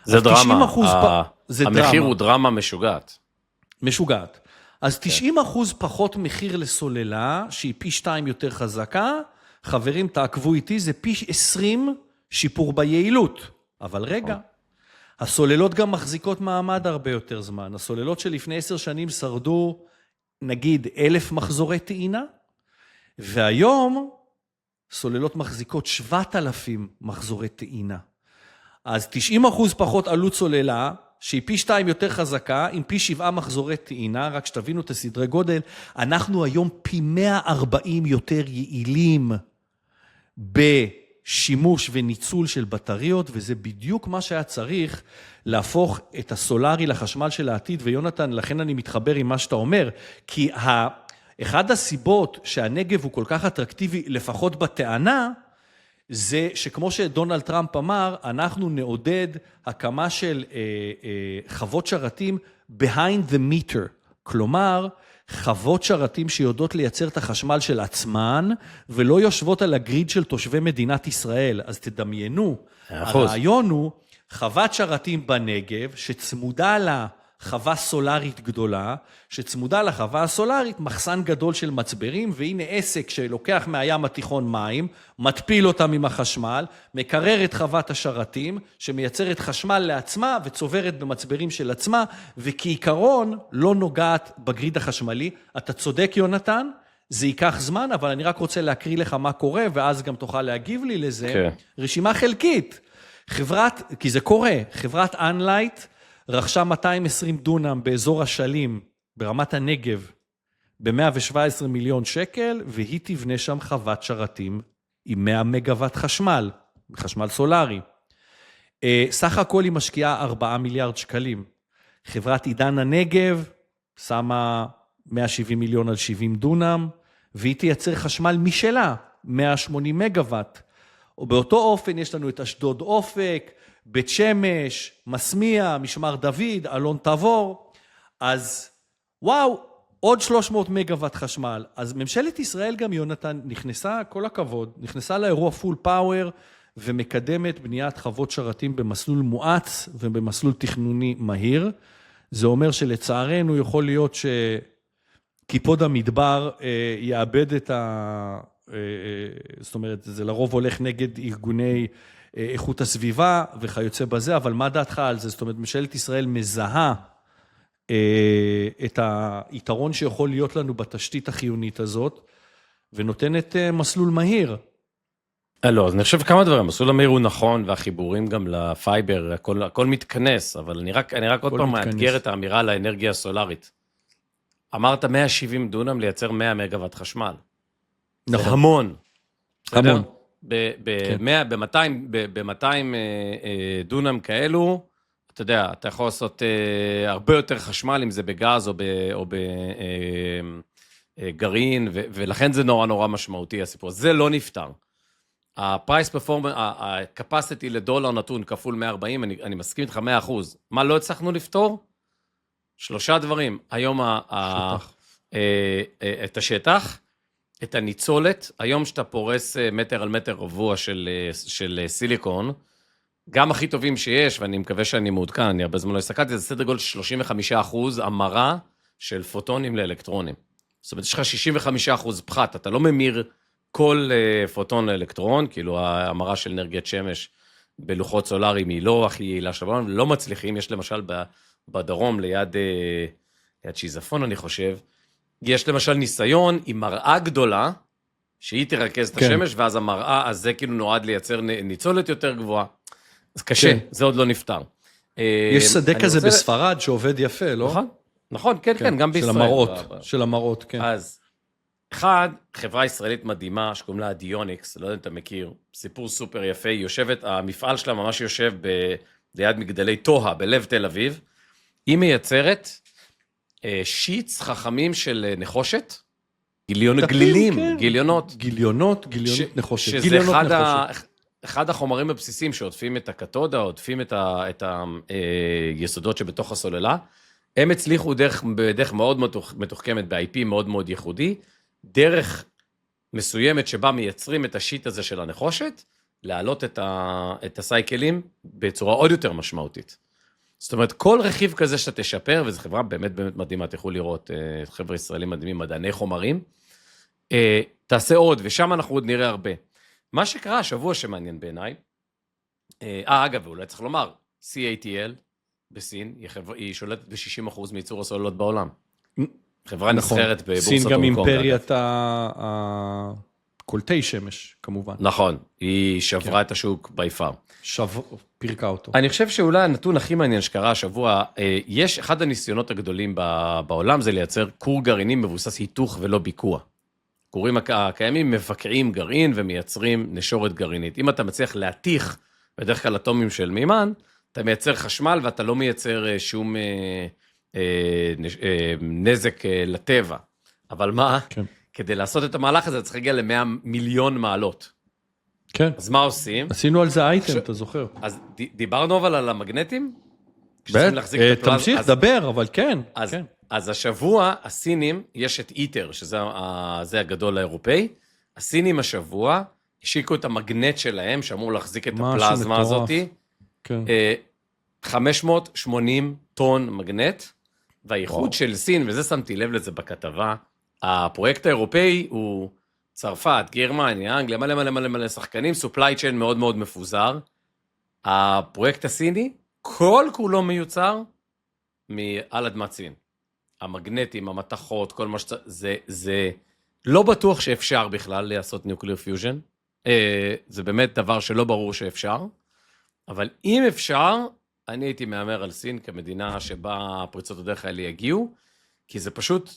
זה דרמה, זה המחיר הוא דרמה משוגעת. משוגעת. אז 90% פחות מחיר לסוללה, שהיא פי 2 יותר חזקה, חברים, תעקבו איתי, זה פי 20 שיפור ביעילות. אבל רגע, הסוללות גם מחזיקות מעמד הרבה יותר זמן. הסוללות שלפני 10 שנים שרדו, נגיד, 1,000 מחזורי טעינה, והיום סוללות מחזיקות 7,000 מחזורי טעינה. אז 90% פחות עלות סוללה, שהיא פי 2 יותר חזקה, עם פי 7 מחזורי טעינה, רק שתבינו את הסדרי גודל, אנחנו היום פי 140 יותר יעילים בשימוש וניצול של בטריות, וזה בדיוק מה שהיה צריך להפוך את הסולרי לחשמל של העתיד, ויונתן, לכן אני מתחבר עם מה שאתה אומר, כי אחד הסיבות שהנגב הוא כל כך אטרקטיבי, לפחות בטענה, זה שכמו שדונלד טראמפ אמר, אנחנו נעודד הקמה של חוות שרתים behind the meter, כלומר, חוות שרתים שיודעות לייצר את החשמל של עצמן, ולא יושבות על הגריד של תושבי מדינת ישראל. אז תדמיינו, הרעיון הוא חוות שרתים בנגב, שצמודה לה חווה סולרית גדולה, שצמודה לחווה הסולרית, מחסן גדול של מצברים, והנה עסק שלוקח מהים התיכון מים, מטפיל אותם עם החשמל, מקרר את חוות השרתים, שמייצרת חשמל לעצמה וצוברת במצברים של עצמה, וכעיקרון לא נוגעת בגריד החשמלי. אתה צודק יונתן, זה ייקח זמן, אבל אני רק רוצה להקריא לך מה קורה, ואז גם תוכל להגיב לי לזה. רשימה חלקית. כי זה קורה, חברת אנלייט, רכשה 220 דונם באזור השלים, ברמת הנגב, ב-117 מיליון שקל, והיא תבנה שם חוות שרתים עם 100 מגוואט חשמל, חשמל סולרי. סך הכל היא משקיעה 4 מיליארד שקלים. חברת עידן הנגב שמה 170 מיליון על 70 דונם, והיא תייצר חשמל משלה, 180 מגוואט. או באותו אופן יש לנו את אשדוד אופק, בית שמש, מסמיה, משמר דוד, אלון תבור. אז וואו, עוד 300 מגוואט חשמל. אז ממשלת ישראל גם, יונתן, נכנסה, כל הכבוד, נכנסה לאירוע פול פאוור, ומקדמת בניית חוות שרתים במסלול מואץ ובמסלול תכנוני מהיר. זה אומר שלצערנו יכול להיות שקיפוד המדבר יאבד את זאת אומרת, זה לרוב הולך נגד ארגוני איכות הסביבה וכיוצא בזה, אבל מה דעתך על זה? זאת אומרת, ממשלת ישראל מזהה את היתרון שיכול להיות לנו בתשתית החיונית הזאת, ונותנת מסלול מהיר. לא, אז אני חושב כמה דברים, המסלול המהיר הוא נכון, והחיבורים גם לפייבר, הכל מתכנס, אבל אני רק עוד פעם מאתגר את האמירה על האנרגיה הסולרית. אמרת 170 דונם לייצר 100 מגוואט חשמל. נכון. זה המון. המון. ב-200 דונם כאלו, אתה יודע, אתה יכול לעשות הרבה יותר חשמל, אם זה בגז או בגרעין, ולכן זה נורא נורא משמעותי הסיפור. זה לא נפטר. ה-price performance, ה-capacity לדולר נתון כפול 140, אני מסכים איתך 100%. מה לא הצלחנו לפתור? 3 דברים. היום את השטח, את הניצולת, היום שאתה פורס מטר על מטר רבוע של סיליקון, גם הכי טובים שיש, ואני מקווה שאני מעודכן, אני הרבה זמן לא הסתכלתי, זה סדר גודל 35% המרה של פוטונים לאלקטרונים. זאת אומרת, יש לך 65% פחת, אתה לא ממיר כל פוטון לאלקטרון, כאילו המרה של אנרגיית שמש בלוחות סולאריים היא לא הכי יעילה של העולם, לא מצליחים, יש למשל בדרום ליד שיזפון, אני חושב, יש למשל ניסיון עם מראה גדולה, שהיא תרכז את השמש, ואז המראה הזה כאילו נועד לייצר ניצולת יותר גבוהה. אז קשה, זה עוד לא נפטר. יש שדה כזה בספרד שעובד יפה, לא? נכון, כן, גם בישראל. של המראות, כן. אז, אחד, חברה ישראלית מדהימה, שקוראים לה דיוניקס, לא יודע אם אתה מכיר, סיפור סופר יפה, היא יושבת, המפעל שלה ממש יושב ליד מגדלי טוהה, בלב תל אביב, היא מייצרת שיץ חכמים של נחושת, גיליונות נחושת. שזה אחד החומרים הבסיסיים שעוטפים את הקתודה, עוטפים את היסודות שבתוך הסוללה, הם הצליחו בדרך מאוד מתוחכמת, ב-IP מאוד מאוד ייחודי, דרך מסוימת שבה מייצרים את השיט הזה של הנחושת, להעלות את הסייקלים בצורה עוד יותר משמעותית. זאת אומרת, כל רכיב כזה שאתה תשפר, וזו חברה באמת באמת מדהימה, תוכלו לראות, חבר'ה ישראלים מדהימים, מדעני חומרים, תעשה עוד, ושם אנחנו עוד נראה הרבה. מה שקרה השבוע שמעניין בעיניי, אגב, אולי צריך לומר, CATL בסין, היא שולטת ב-60% מייצור הסוללות בעולם. חברה נסחרת בבורסת הונג קונג. סין גם אימפריית קולטי שמש, כמובן. נכון, היא שברה את השוק ביפר. פירקה אותו. אני חושב שאולי הנתון הכי מעניין שקרה השבוע, יש אחד הניסיונות הגדולים בעולם, זה לייצר כור גרעינים מבוסס היתוך ולא ביקוע. כורים הקיימים מבקעים גרעין ומייצרים נשורת גרעינית. אם אתה מצליח להתיך בדרך כלל אטומים של מימן, אתה מייצר חשמל ואתה לא מייצר שום נזק לטבע. אבל מה? כן. כדי לעשות את המהלך הזה, צריך להגיע ל100 מיליון מעלות. כן. אז מה עושים? עשינו על זה אייטם, אתה זוכר. אז דיברנו אבל על המגנטים? תמשיך, דבר, אבל כן. אז השבוע, הסינים, יש את איטר, שזה הגדול האירופאי, הסינים השבוע, השיקו את המגנט שלהם, שאמור להחזיק את הפלזמה הזאת, 580 טון מגנט, והייחוד של סין, וזה שמתי לב לזה בכתבה, הפרויקט האירופאי הוא צרפת, גרמניה, אנגליה, מלא שחקנים, supply chain מאוד מאוד מפוזר, הפרויקט הסיני, כל כולו מיוצר מעל אדמת סין. המגנטים, המתכות, כל מה שצריך, זה לא בטוח שאפשר בכלל לעשות ניוקליר פיוז'ן, זה באמת דבר שלא ברור שאפשר, אבל אם אפשר, אני הייתי מאמר על סין כמדינה שבה הפריצות הדרך האלה יגיעו, כי זה פשוט,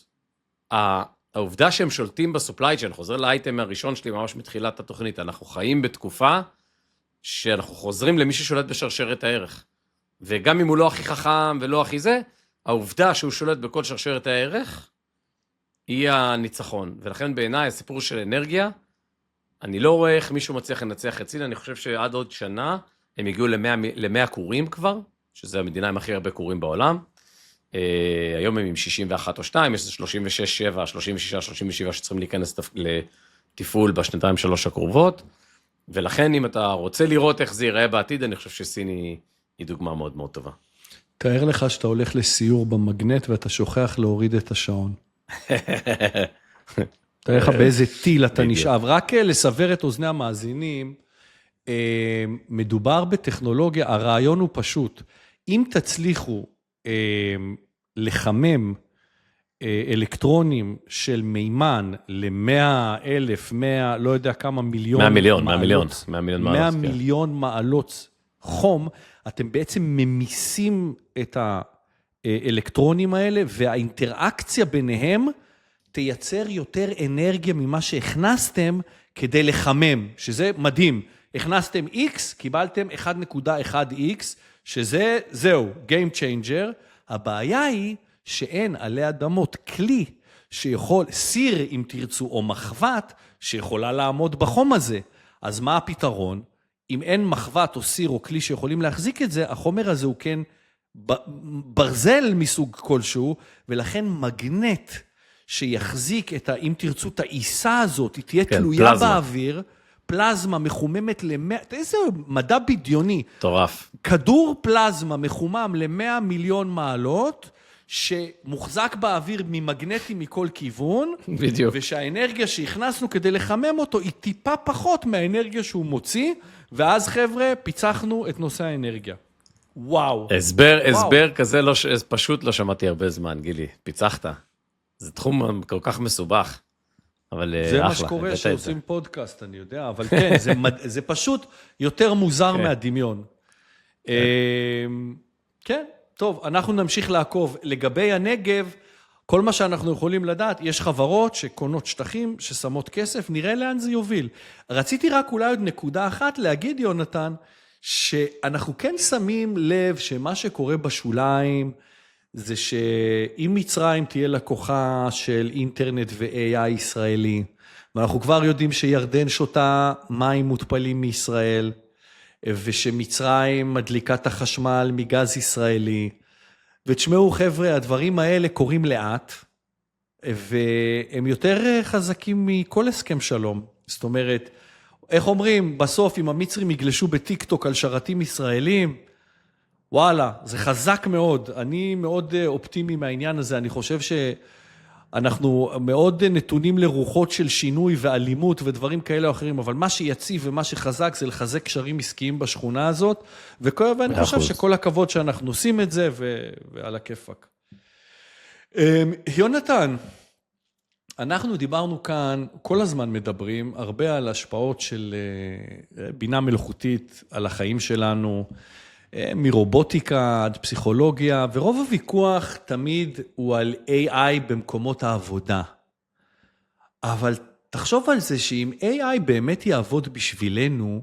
העובדה שהם שולטים בסופליי צ'יין, חוזר לאייטם הראשון שלי ממש מתחילת התוכנית, אנחנו חיים בתקופה שאנחנו חוזרים למי ששולט בשרשרת הערך, וגם אם הוא לא הכי חכם ולא הכי זה, העובדה שהוא שולט בכל שרשרת הערך, היא הניצחון. ולכן בעיניי הסיפור של אנרגיה, אני לא רואה איך מישהו מצליח לנצח את סין, אני חושב שעד עוד שנה הם הגיעו ל-100 קורים כבר, שזה המדינה עם הכי הרבה קורים בעולם. היום הם עם 61 או 2, יש 36, 7, 36, 37 שצריכים להיכנס לתפעול בשנתיים 3 הקרובות, ולכן אם אתה רוצה לראות איך זה ייראה בעתיד, אני חושב שסין היא דוגמה מאוד מאוד טובה. תאר לך שאתה הולך לסיור במגנט ואתה שוכח להוריד את השעון. תאר לך באיזה טיל אתה נשאב. רק לסבר את אוזני המאזינים, מדובר בטכנולוגיה, הרעיון הוא פשוט. אם תצליחו לחמם אלקטרונים של מימן ל-100,000, 100, לא יודע כמה מיליון 100 מיליון, 100 מעלות. 100 מיליון מעלות חום, אתם בעצם ממיסים את האלקטרונים האלה, והאינטראקציה ביניהם תייצר יותר אנרגיה ממה שהכנסתם כדי לחמם, שזה מדהים. הכנסתם X, קיבלתם 1.1X, שזה, זהו, Game Changer. הבעיה היא שאין עלי אדמות כלי שיכול, סיר אם תרצו, או מחבת, שיכולה לעמוד בחום הזה. אז מה הפתרון? אם אין מחבת או סיר או כלי שיכולים להחזיק את זה, החומר הזה הוא כן ברזל מסוג כלשהו, ולכן מגנט שיחזיק את, אם תרצו, את העיסה הזאת, היא תהיה תלויה באוויר, פלזמה מחוממת איזה מדע בדיוני. טורף. כדור פלזמה מחומם ל100 מיליון מעלות, שמוחזק באוויר ממגנטים מכל כיוון, בדיוק. ושהאנרגיה שהכנסנו כדי לחמם אותו, היא טיפה פחות מהאנרגיה שהוא מוציא, ואז חבר'ה, פיצחנו את נושא האנרגיה. וואו. הסבר כזה פשוט לא שמעתי הרבה זמן, גילי. פיצחת. זה תחום כל כך מסובך. אבל זה מה שקורה שעושים פודקאסט, אני יודע, אבל כן, זה פשוט יותר מוזר מהדמיון. כן, טוב, אנחנו נמשיך לעקוב. לגבי הנגב, כל מה שאנחנו יכולים לדעת, יש חברות שקונות שטחים, ששמות כסף, נראה לאן זה יוביל. רציתי רק אולי עוד נקודה אחת להגיד, יונתן, שאנחנו כן שמים לב שמה שקורה בשוליים, זה שאם מצרים תהיה לקוחה של אינטרנט ו-AI ישראלי, ואנחנו כבר יודעים שירדן שותה מים מותפלים מישראל, ושמצרים מדליקה את החשמל מגז ישראלי, ותשמעו חבר'ה, הדברים האלה קורים לאט, והם יותר חזקים מכל הסכם שלום. זאת אומרת, איך אומרים, בסוף אם המצרים יגלשו בטיק-טוק על שרתים ישראלים, וואלה, זה חזק מאוד. אני מאוד אופטימי מהעניין הזה. אני חושב שאנחנו מאוד נתונים לרוחות של שינוי ואלימות ודברים כאלה או אחרים, אבל מה שיציב ומה שחזק זה לחזק קשרים עסקיים בשכונה הזאת, ואני חושב שכל הכבוד שאנחנו עושים את זה, ועל הכיפק. יונתן, אנחנו דיברנו כאן, כל הזמן מדברים, הרבה על השפעות של בינה מלאכותית על החיים שלנו, מרובוטיקה עד פסיכולוגיה, ורוב הוויכוח תמיד הוא על AI במקומות העבודה. אבל תחשוב על זה שאם AI באמת יעבוד בשבילנו,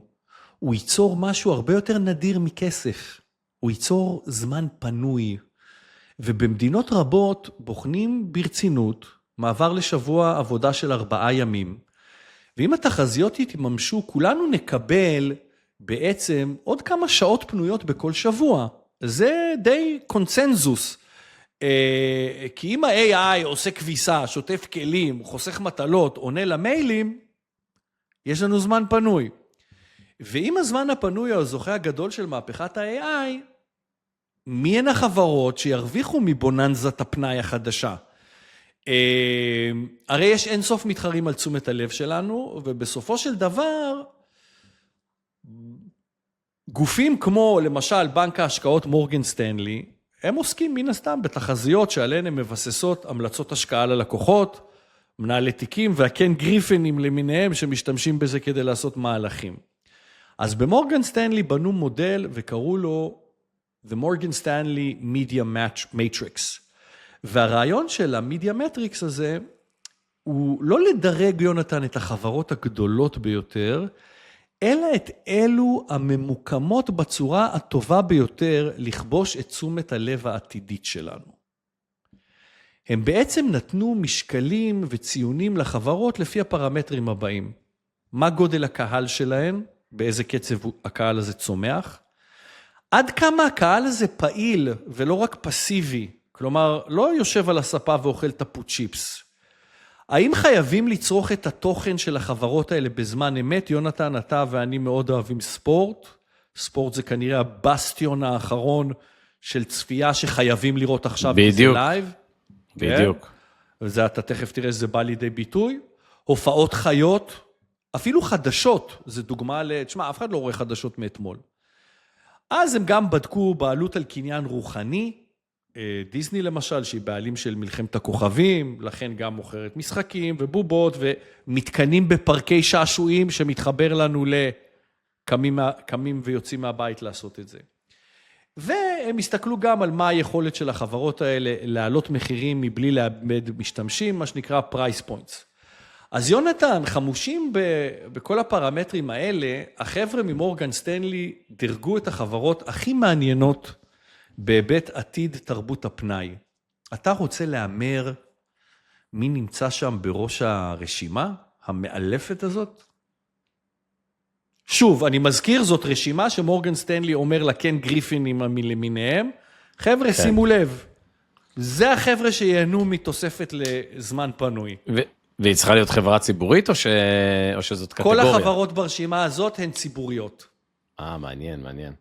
הוא ייצור משהו הרבה יותר נדיר מכסף. הוא ייצור זמן פנוי. ובמדינות רבות בוחנים ברצינות, מעבר לשבוע עבודה של 4 ימים. ואם התחזיות יתממשו, כולנו נקבל בעצם עוד כמה שעות פנויות בכל שבוע. זה די קונצנזוס. כי אם ה-AI עושה כביסה, שוטף כלים, חוסך מטלות, עונה למיילים, יש לנו זמן פנוי. ואם הזמן הפנוי הוא הזוכה הגדול של מהפכת ה-AI, מי הן החברות שירוויחו מבוננזת הפנאי החדשה? הרי יש אינסוף מתחרים על תשומת הלב שלנו, ובסופו של דבר, גופים כמו למשל בנק ההשקעות מורגן סטנלי, הם עוסקים מן הסתם בתחזיות שעליהן הן מבססות המלצות השקעה ללקוחות, מנהלי תיקים והקן גריפנים למיניהם שמשתמשים בזה כדי לעשות מהלכים. אז במורגן סטנלי בנו מודל וקראו לו The Morgan Stanley Media Matrix. והרעיון של המדיה מטריקס הזה הוא לא לדרג, יונתן, את החברות הגדולות ביותר, אלא את אלו הממוקמות בצורה הטובה ביותר לכבוש את תשומת הלב העתידית שלנו. הם בעצם נתנו משקלים וציונים לחברות לפי הפרמטרים הבאים. מה גודל הקהל שלהם, באיזה קצב הקהל הזה צומח, עד כמה הקהל הזה פעיל ולא רק פסיבי, כלומר, לא יושב על הספה ואוכל טפו צ'יפס. האם חייבים לצרוך את התוכן של החברות האלה בזמן אמת? יונתן, אתה ואני מאוד אוהבים ספורט. ספורט זה כנראה הבסטיון האחרון של צפייה שחייבים לראות עכשיו. בדיוק. לייב. בדיוק. וזה אתה תכף תראה שזה בא לידי ביטוי. הופעות חיות, אפילו חדשות, זה דוגמה תשמע, אף אחד לא רואה חדשות מאתמול. אז הם גם בדקו בעלות על קניין רוחני, דיסני למשל, שהיא בעלים של מלחמת הכוכבים, לכן גם מוכרת משחקים ובובות, ומתקנים בפרקי שעשועים שמתחבר לנו לקמים ויוצאים מהבית לעשות את זה. והם הסתכלו גם על מה היכולת של החברות האלה להעלות מחירים מבלי לאבד משתמשים, מה שנקרא פרייס פוינטס. אז יונתן, חמושים בכל הפרמטרים האלה, החבר'ה ממורגן סטנלי דרגו את החברות הכי מעניינות בהיבט עתיד תרבות הפנאי. אתה רוצה לאמר מי נמצא שם בראש הרשימה המאלפת הזאת? שוב, אני מזכיר, זאת רשימה שמורגן סטנלי אומר לקן גריפינים למיניהם. חבר'ה, שימו לב, זה החבר'ה שיהנו מתוספת לזמן פנוי. והיא צריכה להיות חברה ציבורית או שזאת קטגוריה? כל החברות ברשימה הזאת הן ציבוריות. מעניין, מעניין.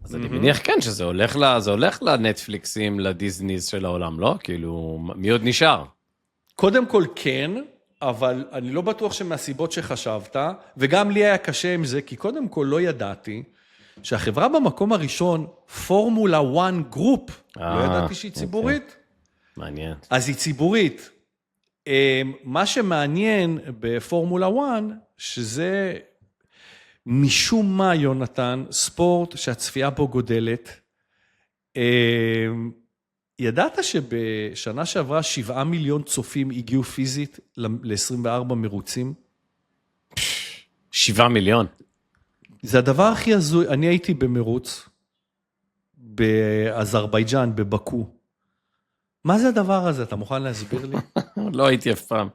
אז אני מניח כן שזה הולך לנטפליקסים, לדיזניז של העולם, לא? כאילו, מי עוד נשאר? קודם כל כן, אבל אני לא בטוח שמהסיבות שחשבת, וגם לי היה קשה עם זה, כי קודם כל לא ידעתי, שהחברה במקום הראשון, פורמולה 1 גרופ, לא ידעתי שהיא ציבורית. מעניין. אז היא ציבורית. מה שמעניין בפורמולה 1, שזה משום מה, יונתן, ספורט שהצפייה בו גודלת. ידעת שבשנה שעברה 7 מיליון צופים הגיעו פיזית ל-24 מרוצים? 7 מיליון. זה הדבר הכי הזוי. אני הייתי במרוץ באזרבייג'אן, בבקו. מה זה הדבר הזה? אתה מוכן להסביר לי? לא הייתי אף פעם.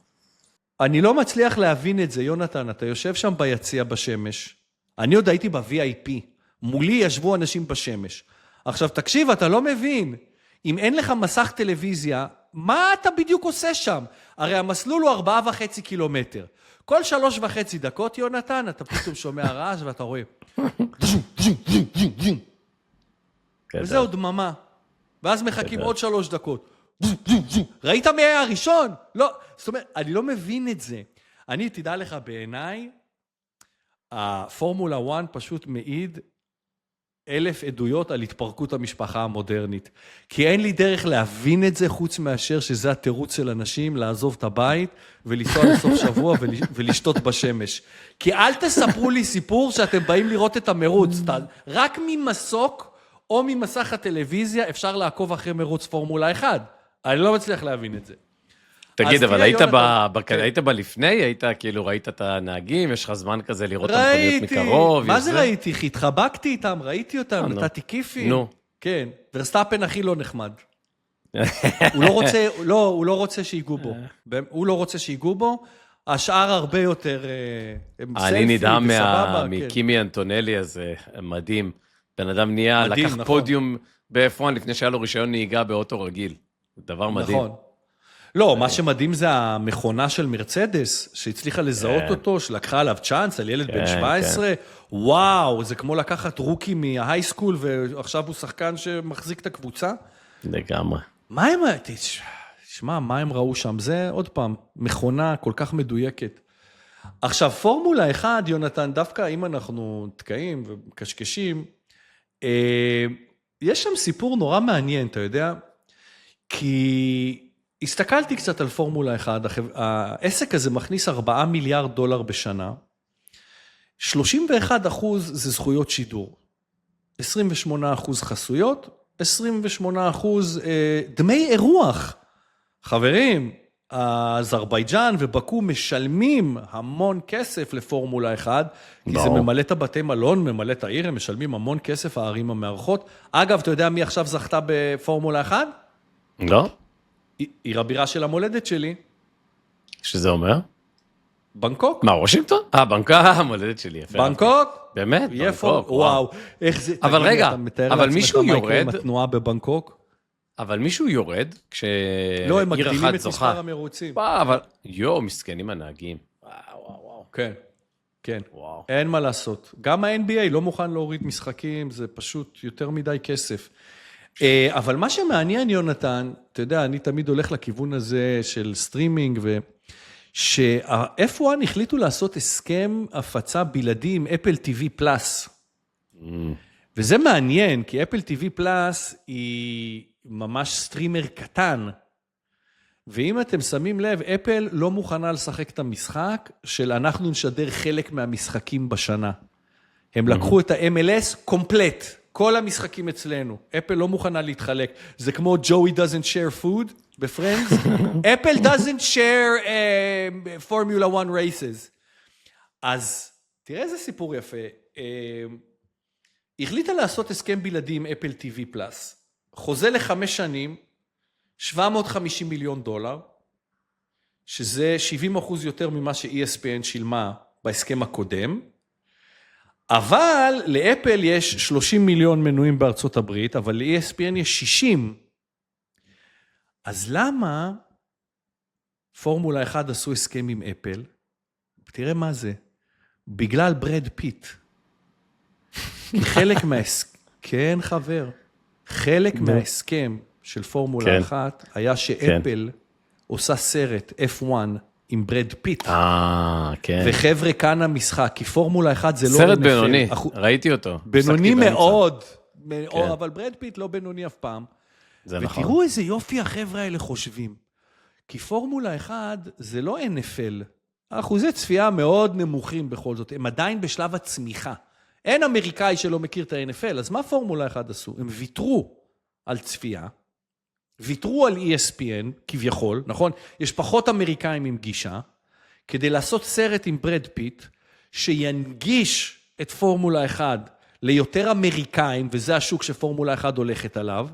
אני לא מצליח להבין את זה, יונתן. אתה יושב שם ביציע בשמש. אני עוד הייתי ב-VIP. מולי ישבו אנשים בשמש. עכשיו, תקשיב, אתה לא מבין. אם אין לך מסך טלוויזיה, מה אתה בדיוק עושה שם? הרי המסלול הוא 4.5 קילומטר. כל 3.5 דקות, יונתן, אתה פתאום שומע רעש ואתה רואה. וזה עוד דממה. ואז מחכים עוד 3 דקות. ראית מי היה הראשון? לא. זאת אומרת, אני לא מבין את זה. אני, תדע לך, בעיניי, הפורמולה 1 פשוט מעיד 1000 עדויות על התפרקות המשפחה המודרנית. כי אין לי דרך להבין את זה, חוץ מאשר שזה התירוץ של אנשים לעזוב את הבית, ולנסוע לסוף שבוע ולשתות בשמש. כי אל תספרו לי סיפור שאתם באים לראות את המרוץ. רק ממסוק או ממסך הטלוויזיה אפשר לעקוב אחרי מרוץ פורמולה 1. אני לא מצליח להבין את זה. תגיד, אבל היית בלפני? היית כאילו, ראית את הנהגים? יש לך זמן כזה לראות את המכוניות מקרוב? מה זה ראיתי? התחבקתי איתם, ראיתי אותם, נתתי כיפים. נו. כן, ורסטאפן הכי לא נחמד. הוא לא רוצה שיגעו בו. הוא לא רוצה שיגעו בו, השאר הרבה יותר אני נדהם מקימי אנטונלי הזה, מדהים. בן אדם נהיה, לקח פודיום ב-F1 לפני שהיה לו רישיון נהיגה באוטו רגיל. דבר מדהים. נכון. לא, מה שמדהים זה המכונה של מרצדס, שהצליחה לזהות אותו, שלקחה עליו צ'אנס על ילד בן 17. וואו, זה כמו לקחת רוקי מההייסקול, ועכשיו הוא שחקן שמחזיק את הקבוצה. לגמרי. מה הם, תשמע, מה הם ראו שם? זה עוד פעם, מכונה כל כך מדויקת. עכשיו, פורמולה 1, יונתן, דווקא אם אנחנו תקעים וקשקשים, יש שם סיפור נורא מעניין, אתה יודע? כי הסתכלתי קצת על פורמולה 1, העסק הזה מכניס 4 מיליארד דולר בשנה, 31% זה זכויות שידור, 28% חסויות, 28% דמי אירוח. חברים, אזרבייג'אן ובקו משלמים המון כסף לפורמולה 1, כי זה ממלא את הבתי מלון, ממלא את העיר, הם משלמים המון כסף, הערים המארחות. אגב, אתה יודע מי עכשיו זכתה בפורמולה 1? לא. עיר הבירה של המולדת שלי, שזה אומר? בנקוק. מה, וושינגטון? בנקוק, המולדת שלי. יפה. בנקוק? באמת? יפו, בנקוק, וואו. איך זה, אבל תגיד לי, רגע, אתה מתאר אבל לעצמך מישהו מה יקרה עם יורד- התנועה בבנקוק? אבל מישהו יורד לא, הם כשעיר מגדילים אחת את זוכה. מספר המרוצים. אבל מסכנים הנהגים. וואו. כן, כן. וואו. אין מה לעשות. גם ה-NBA לא מוכן להוריד משחקים, זה פשוט יותר מדי כסף. אבל מה שמעניין, יונתן, אתה יודע, אני תמיד הולך לכיוון הזה של סטרימינג, שה-F1 החליטו לעשות הסכם הפצה בלעדי עם אפל TV פלאס. וזה מעניין, כי אפל TV פלאס היא ממש סטרימר קטן, ואם אתם שמים לב, אפל לא מוכנה לשחק את המשחק של אנחנו נשדר חלק מהמשחקים בשנה. הם לקחו את ה-MLS קומפלט, כל המשחקים אצלנו. אפל לא מוכנה להתחלק. זה כמו Joey doesn't share food בפרנדס. אפל doesn't share Formula 1 races. אז תראה איזה סיפור יפה. החליטה לעשות הסכם בלעדי עם אפל TV פלאס. חוזה ל5 שנים, $750 מיליון, שזה 70% יותר ממה ש-ESPN שילמה בהסכם הקודם, אבל לאפל יש 30 מיליון מנויים בארצות הברית, אבל ל-ESPN יש 60. אז למה פורמולה 1 עשו הסכם עם אפל? תראה מה זה. בגלל ברד פיט. חלק כן, חבר. חלק מההסכם של פורמולה 1 היה שאפל עושה סרט F1 עם ברד פיט. כן. וחבר'ה כאן המשחק, כי פורמולה 1 זה לא... סרט בינוני, ראיתי אותו. בינוני מאוד, אבל ברד פיט לא בינוני אף פעם. זה נכון. ותראו איזה יופי החבר'ה האלה חושבים. כי פורמולה 1 זה לא NFL. אחוזי צפייה מאוד נמוכים בכל זאת. הם עדיין בשלב הצמיחה. אין אמריקאי שלא מכיר את ה-NFL, אז מה פורמולה 1 עשו? הם ויתרו על צפייה, ויתרו על ESPN, כביכול, נכון? יש פחות אמריקאים עם גישה, כדי לעשות סרט עם ברד פיט, שינגיש את פורמולה 1 ליותר אמריקאים, וזה השוק שפורמולה 1 הולכת עליו,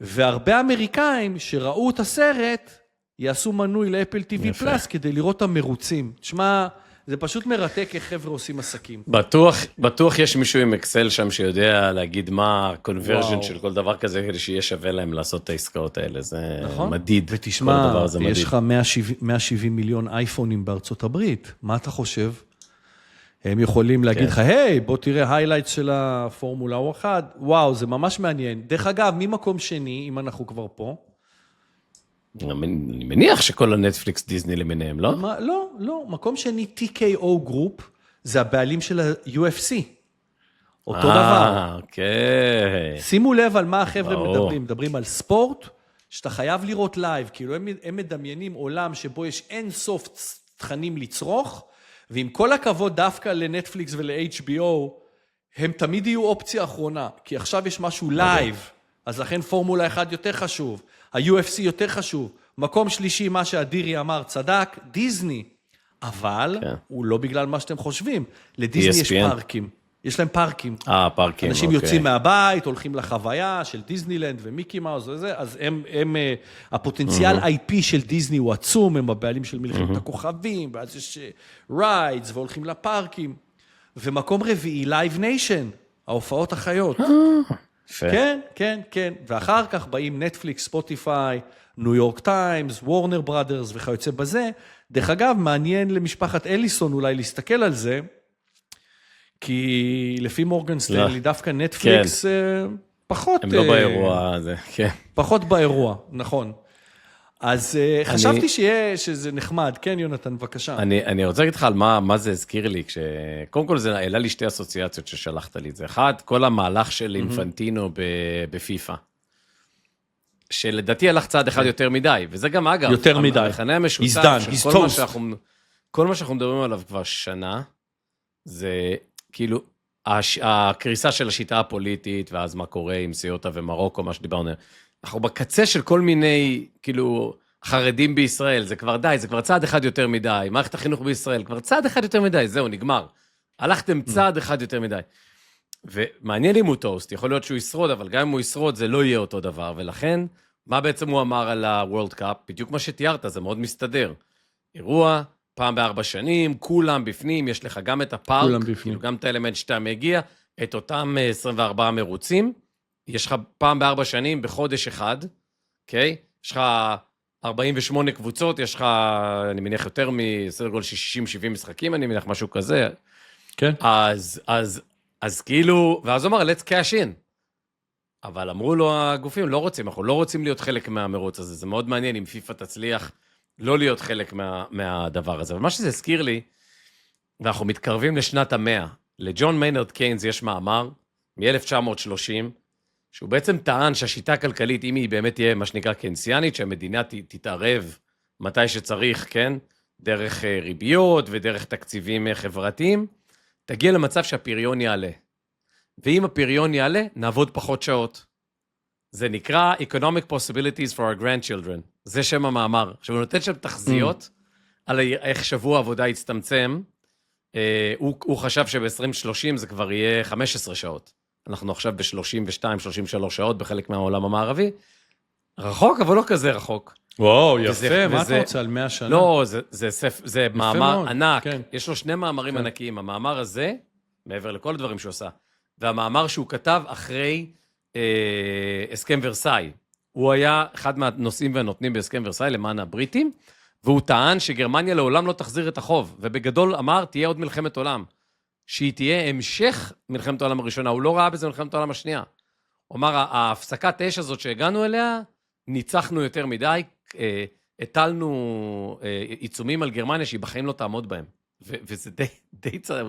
והרבה אמריקאים שראו את הסרט, יעשו מנוי לאפל TV פלאס, כדי לראות את המרוצים. תשמע, זה פשוט מרתק איך חבר'ה עושים עסקים. בטוח יש מישהו עם אקסל שם שיודע להגיד מה ה-conversion של כל דבר כזה, כדי שיהיה שווה להם לעשות את העסקאות האלה. זה מדיד. ותשמע, יש לך 170 מיליון אייפונים בארצות הברית. מה אתה חושב? הם יכולים להגיד לך, היי, בוא תראה היילייטס של הפורמולה 1. וואו, זה ממש מעניין. דרך אגב, ממקום שני, אם אנחנו כבר פה, אני מניח שכל הנטפליקס דיסני למיניהם, לא? לא. מקום שני, TKO גרופ, זה הבעלים של ה-UFC. אותו דבר. אוקיי. שימו לב על מה החבר'ה מדברים. מדברים על ספורט, שאתה חייב לראות לייב. כאילו הם מדמיינים עולם שבו יש אין סוף תכנים לצרוך, ועם כל הכבוד דווקא לנטפליקס ול-HBO, הם תמיד יהיו אופציה אחרונה. כי עכשיו יש משהו לייב. אז לכן פורמולה 1 יותר חשוב, ה-UFC יותר חשוב, מקום שלישי, מה שאדירי אמר, צדק, דיזני, אבל הוא לא בגלל מה שאתם חושבים, לדיזני יש פארקים, יש להם פארקים, פארקים, אנשים יוצאים מהבית, הולכים לחוויה של דיזנילנד ומיקי מאוס וזה, אז הם הפוטנציאל IP של דיזני הוא עצום, הם הבעלים של מלחמת הכוכבים, ואז יש ריידס והולכים לפארקים, ומקום רביעי, לייב ניישן, ההופעות החיות, כן, ואחר כך באים נטפליקס, ספוטיפיי, ניו יורק טיימס, וורנר בראדרס וכיוצא בזה. דרך אגב, מעניין למשפחת אליסון אולי להסתכל על זה, כי לפי מורגן סטנלי, דווקא נטפליקס פחות... הם לא באירוע הזה, כן. פחות באירוע, נכון. אז חשבתי שזה נחמד. כן, יונתן, בבקשה. אני רוצה להגיד לך על מה זה הזכיר לי, קודם כל זה העלה לי שתי אסוציאציות ששלחת לי את זה. אחד, כל המהלך של אינפנטינו בפיפה, שלדעתי הלך צעד אחד יותר מדי, וזה גם אגב, יותר מדי. המכנה המשותף של כל מה שאנחנו מדברים עליו כבר שנה, זה כאילו הקריסה של השיטה הפוליטית, ואז מה קורה עם סיוטה ומרוקו, מה שדיברנו, אנחנו בקצה של כל מיני, כאילו, חרדים בישראל, זה כבר די, זה כבר צעד אחד יותר מדי, מערכת החינוך בישראל, כבר צעד אחד יותר מדי, זהו, נגמר. הלכתם צעד אחד יותר מדי. ומעניין אם הוא טוסט, יכול להיות שהוא ישרוד, אבל גם אם הוא ישרוד, זה לא יהיה אותו דבר, ולכן מה בעצם הוא אמר על ה-World Cup? בדיוק מה שתיארת, זה מאוד מסתדר. אירוע, פעם ב4 שנים, כולם בפנים, יש לך גם את הפארק, כאילו גם את האלמנט שאתה מגיע, את אותם 24 מרוצים, יש לך פעם ב4 שנים בחודש אחד, אוקיי? יש לך 48 קבוצות, יש לך, אני מניח, יותר מסדר גודל של 60-70 משחקים, אני מניח משהו כזה. כן. אז כאילו, ואז הוא אמר, let's cash in. אבל אמרו לו הגופים, לא רוצים, אנחנו לא רוצים להיות חלק מהמרוץ הזה, זה מאוד מעניין אם פיפה תצליח לא להיות חלק מהדבר הזה. אבל מה שזה הזכיר לי, ואנחנו מתקרבים לשנת ה100, לג'ון מיינרד קיינס יש מאמר מ-1930, שהוא בעצם טען שהשיטה הכלכלית, אם היא באמת תהיה מה שנקרא קיינסיאנית, שהמדינה תתערב מתי שצריך, כן? דרך ריביות ודרך תקציבים חברתיים, תגיע למצב שהפריון יעלה. ואם הפריון יעלה, נעבוד פחות שעות. זה נקרא Economic Possibilities for our Grandchildren. זה שם המאמר. עכשיו, הוא נותן שם תחזיות על איך שבוע עבודה יצטמצם. הוא חשב שב-2030 זה כבר יהיה 15 שעות. אנחנו עכשיו ב-32-33 שעות בחלק מהעולם המערבי. רחוק, אבל לא כזה רחוק. וואו, יפה, מה אתה רוצה על 100 שנה? לא, זה מאמר ענק. כן. יש לו 2 מאמרים ענקיים. המאמר הזה, מעבר לכל הדברים שהוא עושה, והמאמר שהוא כתב אחרי הסכם ורסאי. הוא היה אחד מהנושאים והנותנים בהסכם ורסאי למען הבריטים, והוא טען שגרמניה לעולם לא תחזיר את החוב, ובגדול אמר, תהיה עוד מלחמת עולם. שהיא תהיה המשך מלחמת העולם הראשונה, הוא לא ראה בזה מלחמת העולם השנייה. הוא אמר, ההפסקת אש הזאת שהגענו אליה, ניצחנו יותר מדי, הטלנו עיצומים על גרמניה שהיא בחיים לא תעמוד בהם. וזה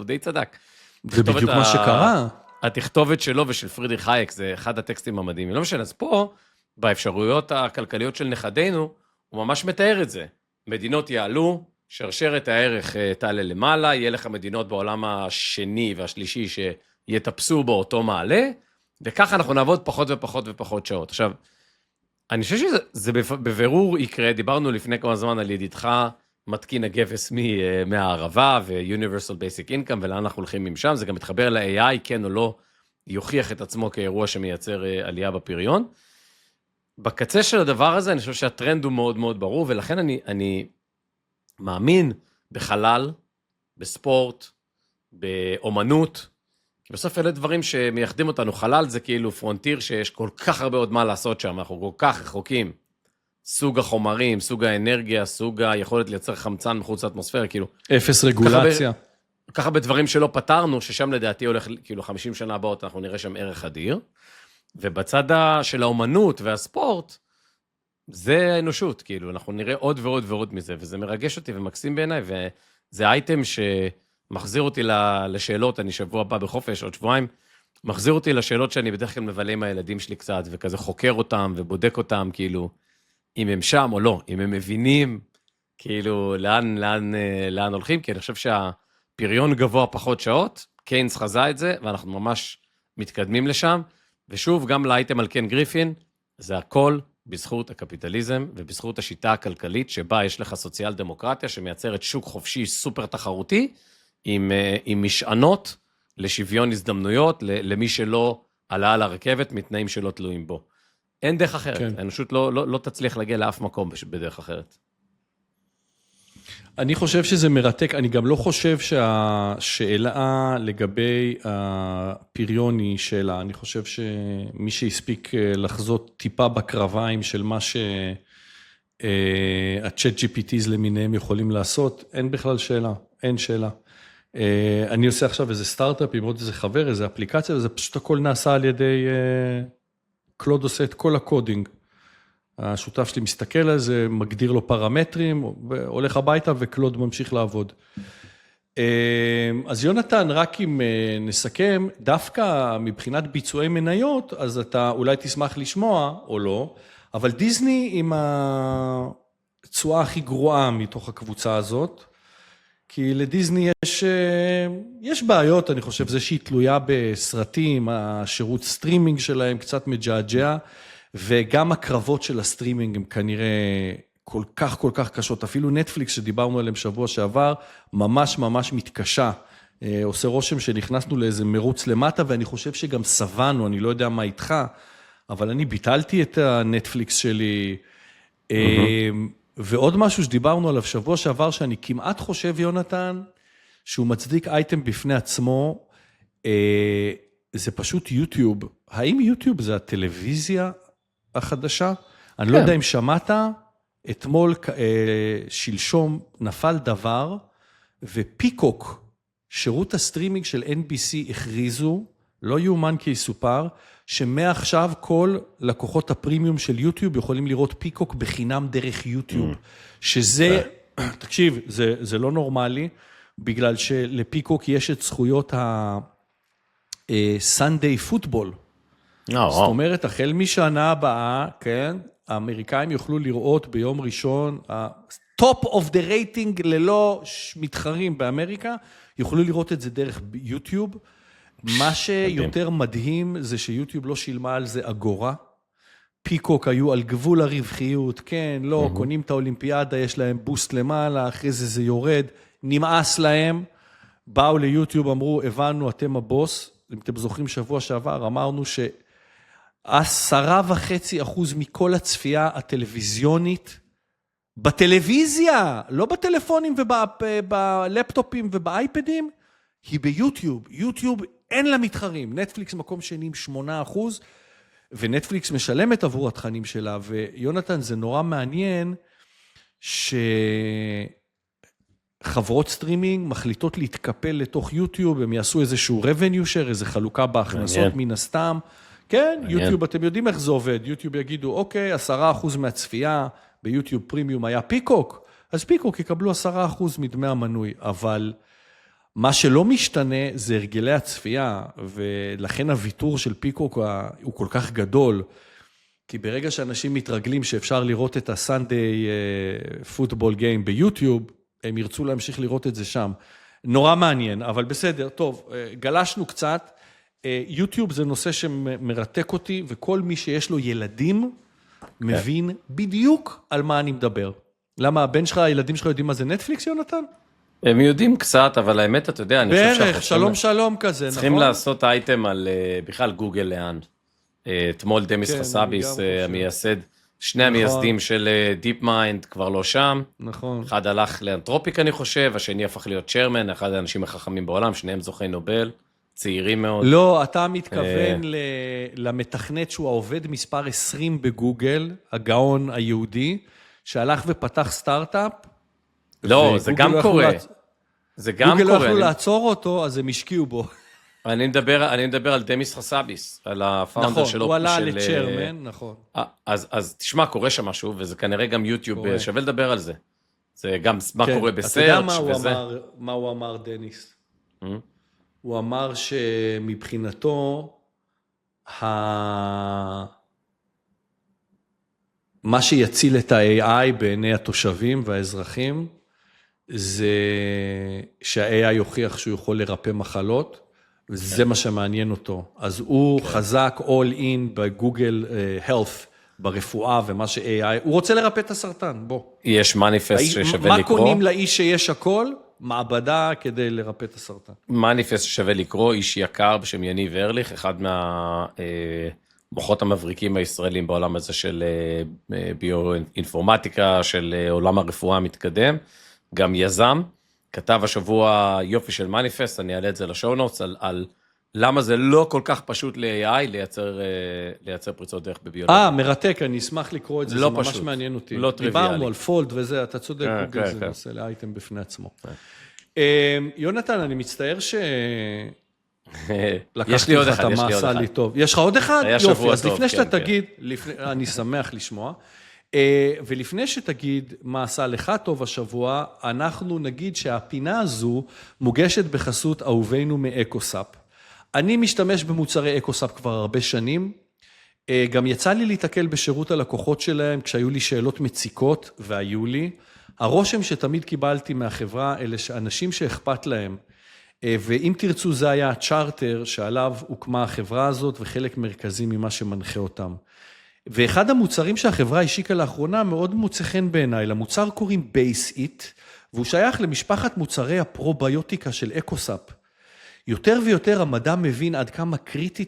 די צדק. זה בדיוק מה שקרה. התכתובת שלו ושל פרידריך הייק, זה אחד הטקסטים המדהימים. לא משנה, אז פה, באפשרויות הכלכליות של נכדינו, הוא ממש מתאר את זה. מדינות יעלו, שרשרת הערך תעלה למעלה, יהיה לך מדינות בעולם השני והשלישי שיטפסו באותו מעלה, וככה אנחנו נעבוד פחות ופחות ופחות שעות. עכשיו, אני חושב שזה בבירור יקרה, דיברנו לפני כמה זמן על ידידך, מתקין הגבס מהערבה ו-Universal Basic Income, ולאן אנחנו הולכים משם, זה גם מתחבר ל-AI, כן או לא, יוכיח את עצמו כאירוע שמייצר עלייה בפריון. בקצה של הדבר הזה, אני חושב שהטרנד הוא מאוד מאוד ברור, ולכן אני מאמין בחלל, בספורט, באומנות, כי בסוף אלה דברים שמייחדים אותנו. חלל זה כאילו פרונטיר שיש כל כך הרבה עוד מה לעשות שם, אנחנו כל כך רחוקים. סוג החומרים, סוג האנרגיה, סוג היכולת לייצר חמצן מחוץ לאטמוספירה, כאילו. אפס רגולציה. ככה בדברים שלא פתרנו, ששם לדעתי הולך, כאילו 50 שנה הבאות אנחנו נראה שם ערך אדיר, ובצד של האומנות והספורט, זה האנושות, כאילו, אנחנו נראה עוד ועוד ועוד מזה, וזה מרגש אותי ומקסים בעיניי, וזה אייטם שמחזיר אותי לשאלות, אני שבוע הבא בחופש, עוד שבועיים, מחזיר אותי לשאלות שאני בדרך כלל מבלה עם הילדים שלי קצת, וכזה חוקר אותם ובודק אותם, כאילו, אם הם שם או לא, אם הם מבינים, כאילו, לאן הולכים, כי אני חושב שהפריון גבוה פחות שעות, קיינס חזה את זה, ואנחנו ממש מתקדמים לשם, ושוב, גם לאייטם על קן גריפין, זה הכל בזכות הקפיטליזם, ובזכות השיטה הכלכלית, שבה יש לך סוציאל דמוקרטיה, שמייצרת שוק חופשי סופר תחרותי, עם משענות לשוויון הזדמנויות, למי שלא עלה על הרכבת, מתנאים שלא תלויים בו. אין דרך אחרת, כן. האנושות לא תצליח להגיע לאף מקום בדרך אחרת. אני חושב שזה מרתק, אני גם לא חושב שהשאלה לגבי הפריון היא שאלה, אני חושב שמי שהספיק לחזות טיפה בקרביים של מה שה-Chat GPTs למיניהם יכולים לעשות, אין בכלל שאלה, אין שאלה. אני עושה עכשיו איזה סטארט-אפ עם עוד איזה חבר, איזה אפליקציה, וזה פשוט הכל נעשה על ידי, קלוד עושה את כל הקודינג. השותף שלי מסתכל על זה, מגדיר לו פרמטרים, הולך הביתה וקלוד ממשיך לעבוד. אז יונתן, רק אם נסכם, דווקא מבחינת ביצועי מניות, אז אתה אולי תשמח לשמוע או לא, אבל דיזני עם הצועה הכי גרועה מתוך הקבוצה הזאת, כי לדיזני יש בעיות, אני חושב, זה שהיא תלויה בסרטים, השירות סטרימינג שלהם קצת מג'עג'ע, וגם הקרבות של הסטרימינג הם כנראה כל כך קשות, אפילו נטפליקס שדיברנו עליהם שבוע שעבר, ממש מתקשה, עושה רושם שנכנסנו לאיזה מרוץ למטה, ואני חושב שגם סבנו, אני לא יודע מה איתך, אבל אני ביטלתי את הנטפליקס שלי, ועוד משהו שדיברנו עליו שבוע שעבר, שאני כמעט חושב, יונתן, שהוא מצדיק אייטם בפני עצמו, זה פשוט יוטיוב. האם יוטיוב זה הטלוויזיה החדשה? אני לא יודע אם שמעת, אתמול, שלשום, נפל דבר, ופיקוק, שירות הסטרימינג של NBC הכריזו, לא יאומן כי יסופר, שמעכשיו כל לקוחות הפרימיום של יוטיוב יכולים לראות פיקוק בחינם דרך יוטיוב. שזה, תקשיב, זה לא נורמלי, בגלל שלפיקוק יש את זכויות ה-Sunday פוטבול. זאת אומרת, החל משנה הבאה, כן, האמריקאים יוכלו לראות ביום ראשון, top of the rating ללא מתחרים באמריקה, יוכלו לראות את זה דרך יוטיוב. מה שיותר מדהים זה שיוטיוב לא שילמה על זה אגורה. פיקוק היו על גבול הרווחיות, כן, לא, קונים את האולימפיאדה, יש להם בוסט למעלה, אחרי זה יורד, נמאס להם, באו ליוטיוב, אמרו, הבנו, אתם הבוס, אם אתם זוכרים שבוע שעבר, אמרנו ש10.5% מכל הצפייה הטלוויזיונית, בטלוויזיה, לא בטלפונים ובלפטופים ובאייפדים, היא ביוטיוב. יוטיוב אין לה מתחרים. נטפליקס מקום שני עם 8%, ונטפליקס משלמת עבור התכנים שלה, ויונתן, זה נורא מעניין, שחברות סטרימינג מחליטות להתקפל לתוך יוטיוב, הם יעשו איזשהו revenue share, איזו חלוקה בהכנסות מן הסתם. כן, יוטיוב, אתם יודעים איך זה עובד. יוטיוב יגידו, אוקיי, 10% מהצפייה ביוטיוב פרימיום היה פיקוק, אז פיקוק יקבלו 10% מדמי המנוי, אבל מה שלא משתנה זה הרגלי הצפייה, ולכן הוויתור של פיקוק הוא כל כך גדול, כי ברגע שאנשים מתרגלים שאפשר לראות את הסנדיי פוטבול גיים ביוטיוב, הם ירצו להמשיך לראות את זה שם. נורא מעניין, אבל בסדר, טוב, גלשנו קצת, יוטיוב זה נושא שמרתק אותי, וכל מי שיש לו ילדים, מבין בדיוק על מה אני מדבר. למה הבן שלך, הילדים שלך יודעים מה זה נטפליקס, יונתן? הם יודעים קצת, אבל האמת, אתה יודע, אני חושב שאנחנו... בערך, שלום שלום כזה, נכון? צריכים לעשות אייטם על בכלל גוגל לאן. אתמול דמיס חסאביס, המייסד, שני המייסדים של דיפ מיינד כבר לא שם. נכון. אחד הלך לאנתרופיק, אני חושב, השני הפך להיות צ'רמן, אחד האנשים החכמים בעולם, שניהם זוכי נובל, צעירים מאוד. לא, אתה מתכוון למתכנת שהוא העובד מספר 20 בגוגל, הגאון היהודי, שהלך ופתח סטארט-אפ. לא, זה גם קורה. זה גם קורה. גוגל לא יכלו לעצור אותו, אז הם השקיעו בו. אני מדבר על דמיס חסאביס, על הפאונדר שלו. נכון, הוא עלה לצ'רמן, נכון. אז תשמע, קורה שם משהו, וזה כנראה גם יוטיוב, שווה לדבר על זה. זה גם מה קורה בסרצ' וזה. אתה יודע מה הוא אמר, דניס? הוא אמר שמבחינתו, מה שיציל את ה-AI בעיני התושבים והאזרחים, זה שה-AI יוכיח שהוא יכול לרפא מחלות, וזה מה שמעניין אותו. אז הוא חזק all in בגוגל health, ברפואה ומה ש-AI, הוא רוצה לרפא את הסרטן, בוא. יש מניפסט ששווה לקרוא. מה קונים לאיש שיש הכל? מעבדה כדי לרפא את הסרטן. מניפסט ששווה לקרוא, איש יקר בשם יניב ארליך, אחד מהמוחות המבריקים הישראלים בעולם הזה של ביואינפורמטיקה, של עולם הרפואה המתקדם, גם יזם, כתב השבוע יופי של מניפסט, אני אעלה את זה לשואו נוטס, על למה זה לא כל כך פשוט ל-AI לייצר פריצות דרך בביולוגיה. מרתק, אני אשמח לקרוא את זה, זה ממש מעניין אותי. לא טריוויאלי. דיברנו על פולד וזה, אתה צודק, גוגל זה נושא לאייטם בפני עצמו. יונתן, אני מצטער יש לי עוד אחד, יש לך עוד אחד? היה שבוע טוב. אז לפני שאתה תגיד, אני שמח לשמוע, ולפני שתגיד מה עשה לך טוב השבוע, אנחנו נגיד שהפינה הזו מוגשת בחסות אהובינו מאקוסאפ. אני משתמש במוצרי אקוסאפ כבר הרבה שנים, גם יצא לי להתקל בשירות הלקוחות שלהם כשהיו לי שאלות מציקות, והיו לי. הרושם שתמיד קיבלתי מהחברה אלה שאנשים שאכפת להם, ואם תרצו זה היה הצ'ארטר שעליו הוקמה החברה הזאת וחלק מרכזי ממה שמנחה אותם. ואחד המוצרים שהחברה השיקה לאחרונה מאוד מוצא חן בעיניי, למוצר קוראים Base-It, והוא שייך למשפחת מוצרי הפרוביוטיקה של אקוסאפ. יותר ויותר המדע מבין עד כמה קריטי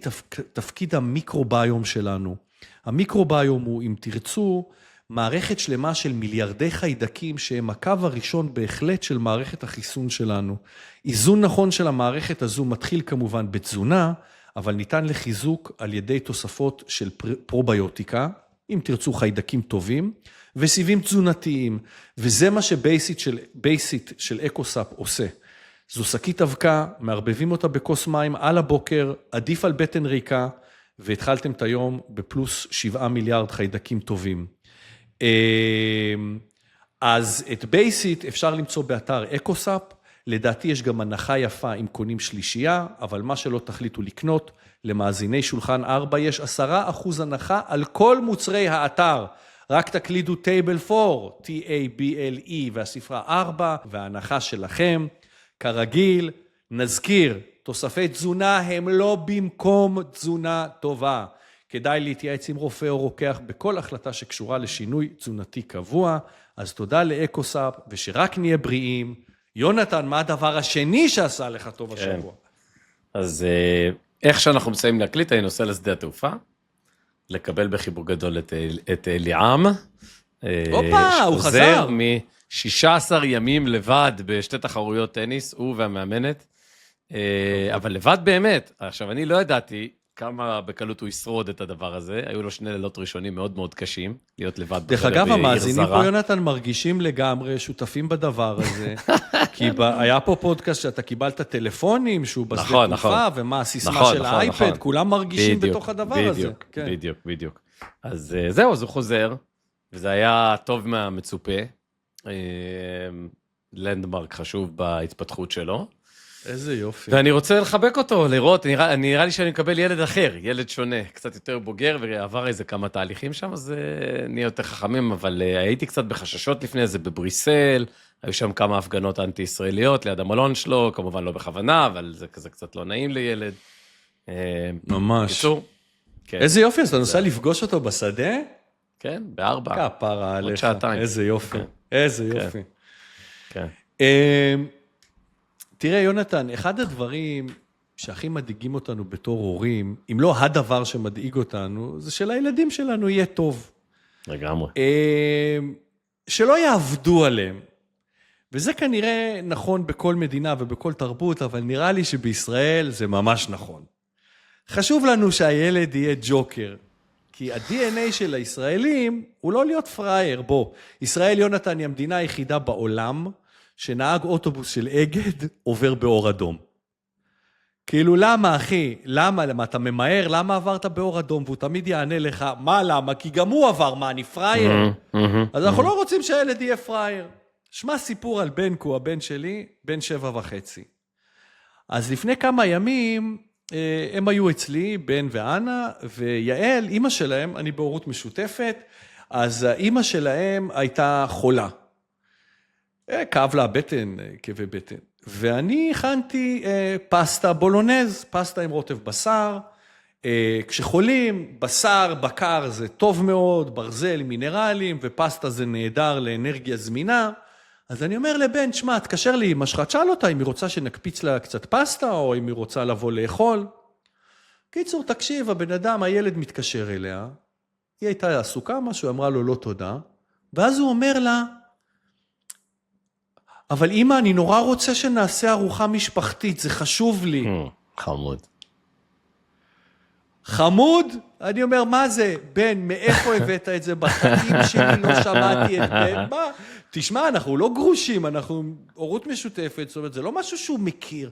תפקיד המיקרוביום שלנו. המיקרוביום הוא, אם תרצו, מערכת שלמה של מיליארדי חיידקים, שהם הקו הראשון בהחלט של מערכת החיסון שלנו. איזון נכון של המערכת הזו מתחיל כמובן בתזונה, אבל ניתן לחיזוק על ידי תוספות של פרוביוטיקה, אם תרצו חיידקים טובים, וסיבים תזונתיים, וזה מה שבייסית של אקוסאפ עושה. זו שקית אבקה, מערבבים אותה בכוס מים על הבוקר, עדיף על בטן ריקה, והתחלתם את היום בפלוס 7 מיליארד חיידקים טובים. אז את בייסית אפשר למצוא באתר אקוסאפ, לדעתי יש גם הנחה יפה אם קונים שלישייה, אבל מה שלא תחליטו לקנות, למאזיני שולחן 4 יש 10% הנחה על כל מוצרי האתר, רק תקלידו טייבל 4, T-A-B-L-E והספרה 4, וההנחה שלכם, כרגיל, נזכיר, תוספי תזונה הם לא במקום תזונה טובה. כדאי להתייעץ עם רופא או רוקח בכל החלטה שקשורה לשינוי תזונתי קבוע, אז תודה לאקוסאפ, ושרק נהיה בריאים. יונתן, מה הדבר השני שעשה לך טוב השבוע? אז איך שאנחנו מסיימים להקליט, אני נוסע לשדה התעופה, לקבל בחיבור גדול את ליעם. הופה, הוא חזר. מ-16 ימים לבד בשתי תחרויות טניס, הוא והמאמנת, אבל לבד באמת. עכשיו, אני לא ידעתי כמה בקלות הוא ישרוד את הדבר הזה, היו לו 2 לילות ראשונים מאוד מאוד קשים, להיות לבד דרך אגב, המאזינים פה, יונתן, מרגישים לגמרי שותפים בדבר הזה, כי היה פה פודקאסט שאתה קיבלת טלפונים, שהוא בשדה תעופה, ומה הסיסמה של האייפד, כולם מרגישים בתוך הדבר הזה. בדיוק. אז זהו, אז הוא חוזר, וזה היה טוב מהמצופה, לנדמרק חשוב בהתפתחות שלו, איזה יופי. ואני רוצה לחבק אותו, לראות, נראה לי שאני מקבל ילד אחר, ילד שונה, קצת יותר בוגר, ועבר איזה כמה תהליכים שם, אז נהיה יותר חכמים, אבל הייתי קצת בחששות לפני זה בבריסל, היו שם כמה הפגנות אנטי-ישראליות ליד המלון שלו, כמובן לא בכוונה, אבל זה כזה קצת לא נעים לילד. ממש. בקיצור, כן. איזה יופי, אז אתה נוסע לפגוש אותו בשדה? כן, ב4. כפרה עליך. עוד שעתיים. איזה יופי, איזה יופי. כן. תראה, יונתן, אחד הדברים שהכי מדאיגים אותנו בתור הורים, אם לא הדבר שמדאיג אותנו, זה שלילדים שלנו יהיה טוב. לגמרי. שלא יעבדו עליהם. וזה כנראה נכון בכל מדינה ובכל תרבות, אבל נראה לי שבישראל זה ממש נכון. חשוב לנו שהילד יהיה ג'וקר, כי ה-DNA של הישראלים הוא לא להיות פראייר. בוא, ישראל, יונתן, היא המדינה היחידה בעולם, שנהג אוטובוס של אגד עובר באור אדום. כאילו, למה, אחי? למה אתה ממהר? למה עברת באור אדום? והוא תמיד יענה לך, מה, למה? כי גם הוא עבר, מה, אני פראייר? אז אנחנו לא רוצים שהילד יהיה פראייר. שמע סיפור על בנקו, הבן שלי, בן 7.5. אז לפני כמה ימים, הם היו אצלי, בן ואנה, ויעל, אמא שלהם, אני בהורות משותפת, אז האמא שלהם הייתה חולה. כאב לה בטן, כאבי בטן. ואני הכנתי פסטה בולונז, פסטה עם רוטב בשר. כשחולים, בשר, בקר זה טוב מאוד, ברזל, מינרלים, ופסטה זה נהדר לאנרגיה זמינה. אז אני אומר לבן, שמע, תקשר לי אמא שלך, תשאל אותה אם היא רוצה שנקפיץ לה קצת פסטה, או אם היא רוצה לבוא לאכול. קיצור, תקשיב, הבן אדם, הילד מתקשר אליה, היא הייתה עסוקה משהו, אמרה לו לא תודה, ואז הוא אומר לה, אבל אמא, אני נורא רוצה שנעשה ארוחה משפחתית, זה חשוב לי. חמוד. חמוד? אני אומר, מה זה? בן, מאיפה הבאת את זה? בחיים שלי לא שמעתי את בן. מה? תשמע, אנחנו לא גרושים, אנחנו הורות משותפת, זאת אומרת, זה לא משהו שהוא מכיר.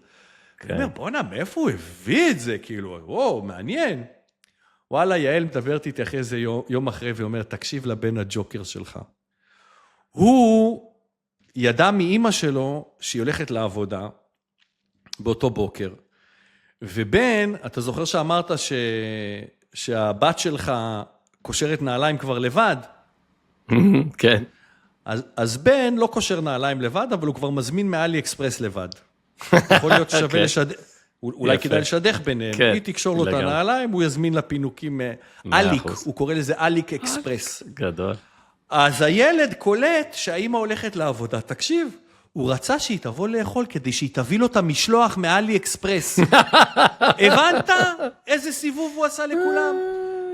אני אומר, בוא'נה, מאיפה הוא הביא את זה? כאילו, וואו, מעניין. וואלה, יעל מדברת איתי אחרי זה יום אחרי, ואומר, תקשיב לבן הג'וקר שלך. הוא ידע מאמא שלו שהיא הולכת לעבודה באותו בוקר. ובן, אתה זוכר שאמרת שהבת שלך קושרת נעליים כבר לבד? כן. אז בן לא קושר נעליים לבד, אבל הוא כבר מזמין מאלי אקספרס לבד. יכול להיות ששווה לשדך, אולי כדאי לשדך ביניהם. היא תקשור לו את הנעליים, הוא יזמין לפינוקים אליק, הוא קורא לזה אליק אקספרס. גדול. אז הילד קולט שהאמא הולכת לעבודה. תקשיב, הוא רצה שהיא תבוא לאכול כדי שהיא תביא לו את המשלוח מאלי אקספרס. הבנת? איזה סיבוב הוא עשה לכולם?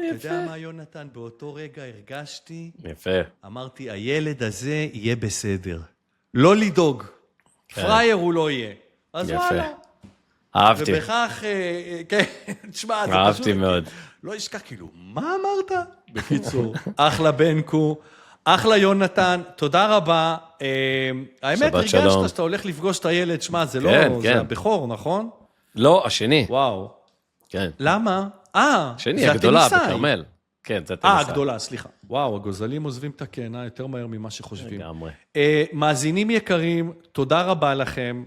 אתה יודע מה, יונתן? באותו רגע הרגשתי, יפה. אמרתי, הילד הזה יהיה בסדר. לא לדאוג. פרייר הוא לא יהיה. אז יפה. וואלה. אהבתי. ובכך, כן, תשמע, זה פשוט... אהבתי מאוד. לא אשכח, כאילו, מה אמרת? בקיצור, אחלה בנקו, אחלה יונתן, תודה רבה. האמת, הרגשת שאתה הולך לפגוש את הילד, שמע, זה לא, זה הבכור, נכון? לא, השני. וואו. כן. למה? השני, הגדולה, בכרמל. כן, זה הטניסאי. הגדולה, סליחה. וואו, הגוזלים עוזבים את הקהנה יותר מהר ממה שחושבים. לגמרי. מאזינים יקרים, תודה רבה לכם.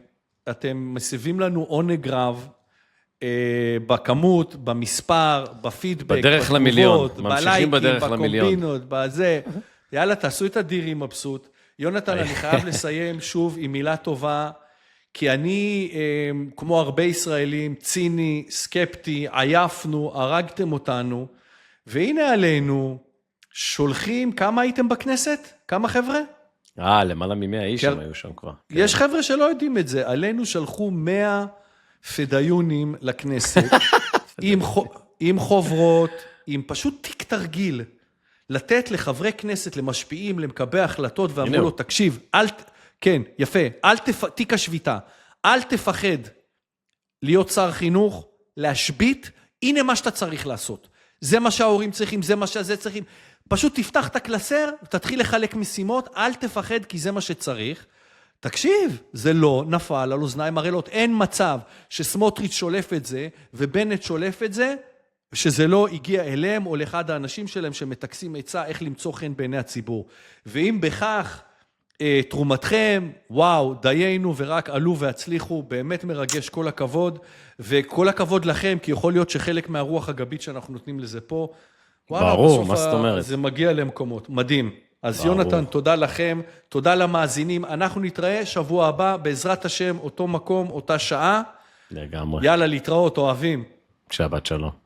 אתם מסיבים לנו עונג רב. בכמות, במספר, בפידבק, בדרך למיליון, ממשיכים בדרך למיליון. בקומבינות, בזה. יאללה, תעשו את הדירי מבסוט. יונתן, אני חייב לסיים שוב עם מילה טובה, כי אני, כמו הרבה ישראלים, ציני, סקפטי, עייפנו, הרגתם אותנו, והנה עלינו, שולחים, כמה הייתם בכנסת? כמה חבר'ה? למעלה מ-100 איש הם היו שם כבר. יש חבר'ה שלא יודעים את זה, עלינו שלחו 100 פדאיונים לכנסת, עם חוברות, עם פשוט תיק תרגיל, לתת לחברי כנסת, למשפיעים, למקבע החלטות, ואמרו לו, תקשיב, כן, יפה, תיק השביתה, אל תפחד להיות שר חינוך, להשבית, הנה מה שאתה צריך לעשות. זה מה שההורים צריכים, זה מה שזה צריכים. פשוט תפתח את הקלסר, תתחיל לחלק משימות, אל תפחד כי זה מה שצריך. תקשיב, זה לא נפל על אוזניים ערלות. אין מצב שסמוטריץ' שולף את זה, ובנט שולף את זה, שזה לא הגיע אליהם או לאחד האנשים שלהם שמתקסים עצה איך למצוא חן בעיני הציבור. ואם בכך תרומתכם, וואו, דיינו ורק עלו והצליחו, באמת מרגש, כל הכבוד, וכל הכבוד לכם, כי יכול להיות שחלק מהרוח הגבית שאנחנו נותנים לזה פה, וואלה, ברור, מה זאת אומרת? זה מגיע למקומות, מדהים. אז יונתן, תודה לכם, תודה למאזינים, אנחנו נתראה שבוע הבא, בעזרת השם, אותו מקום, אותה שעה. לגמרי. יאללה, להתראות, אוהבים. שבת שלום.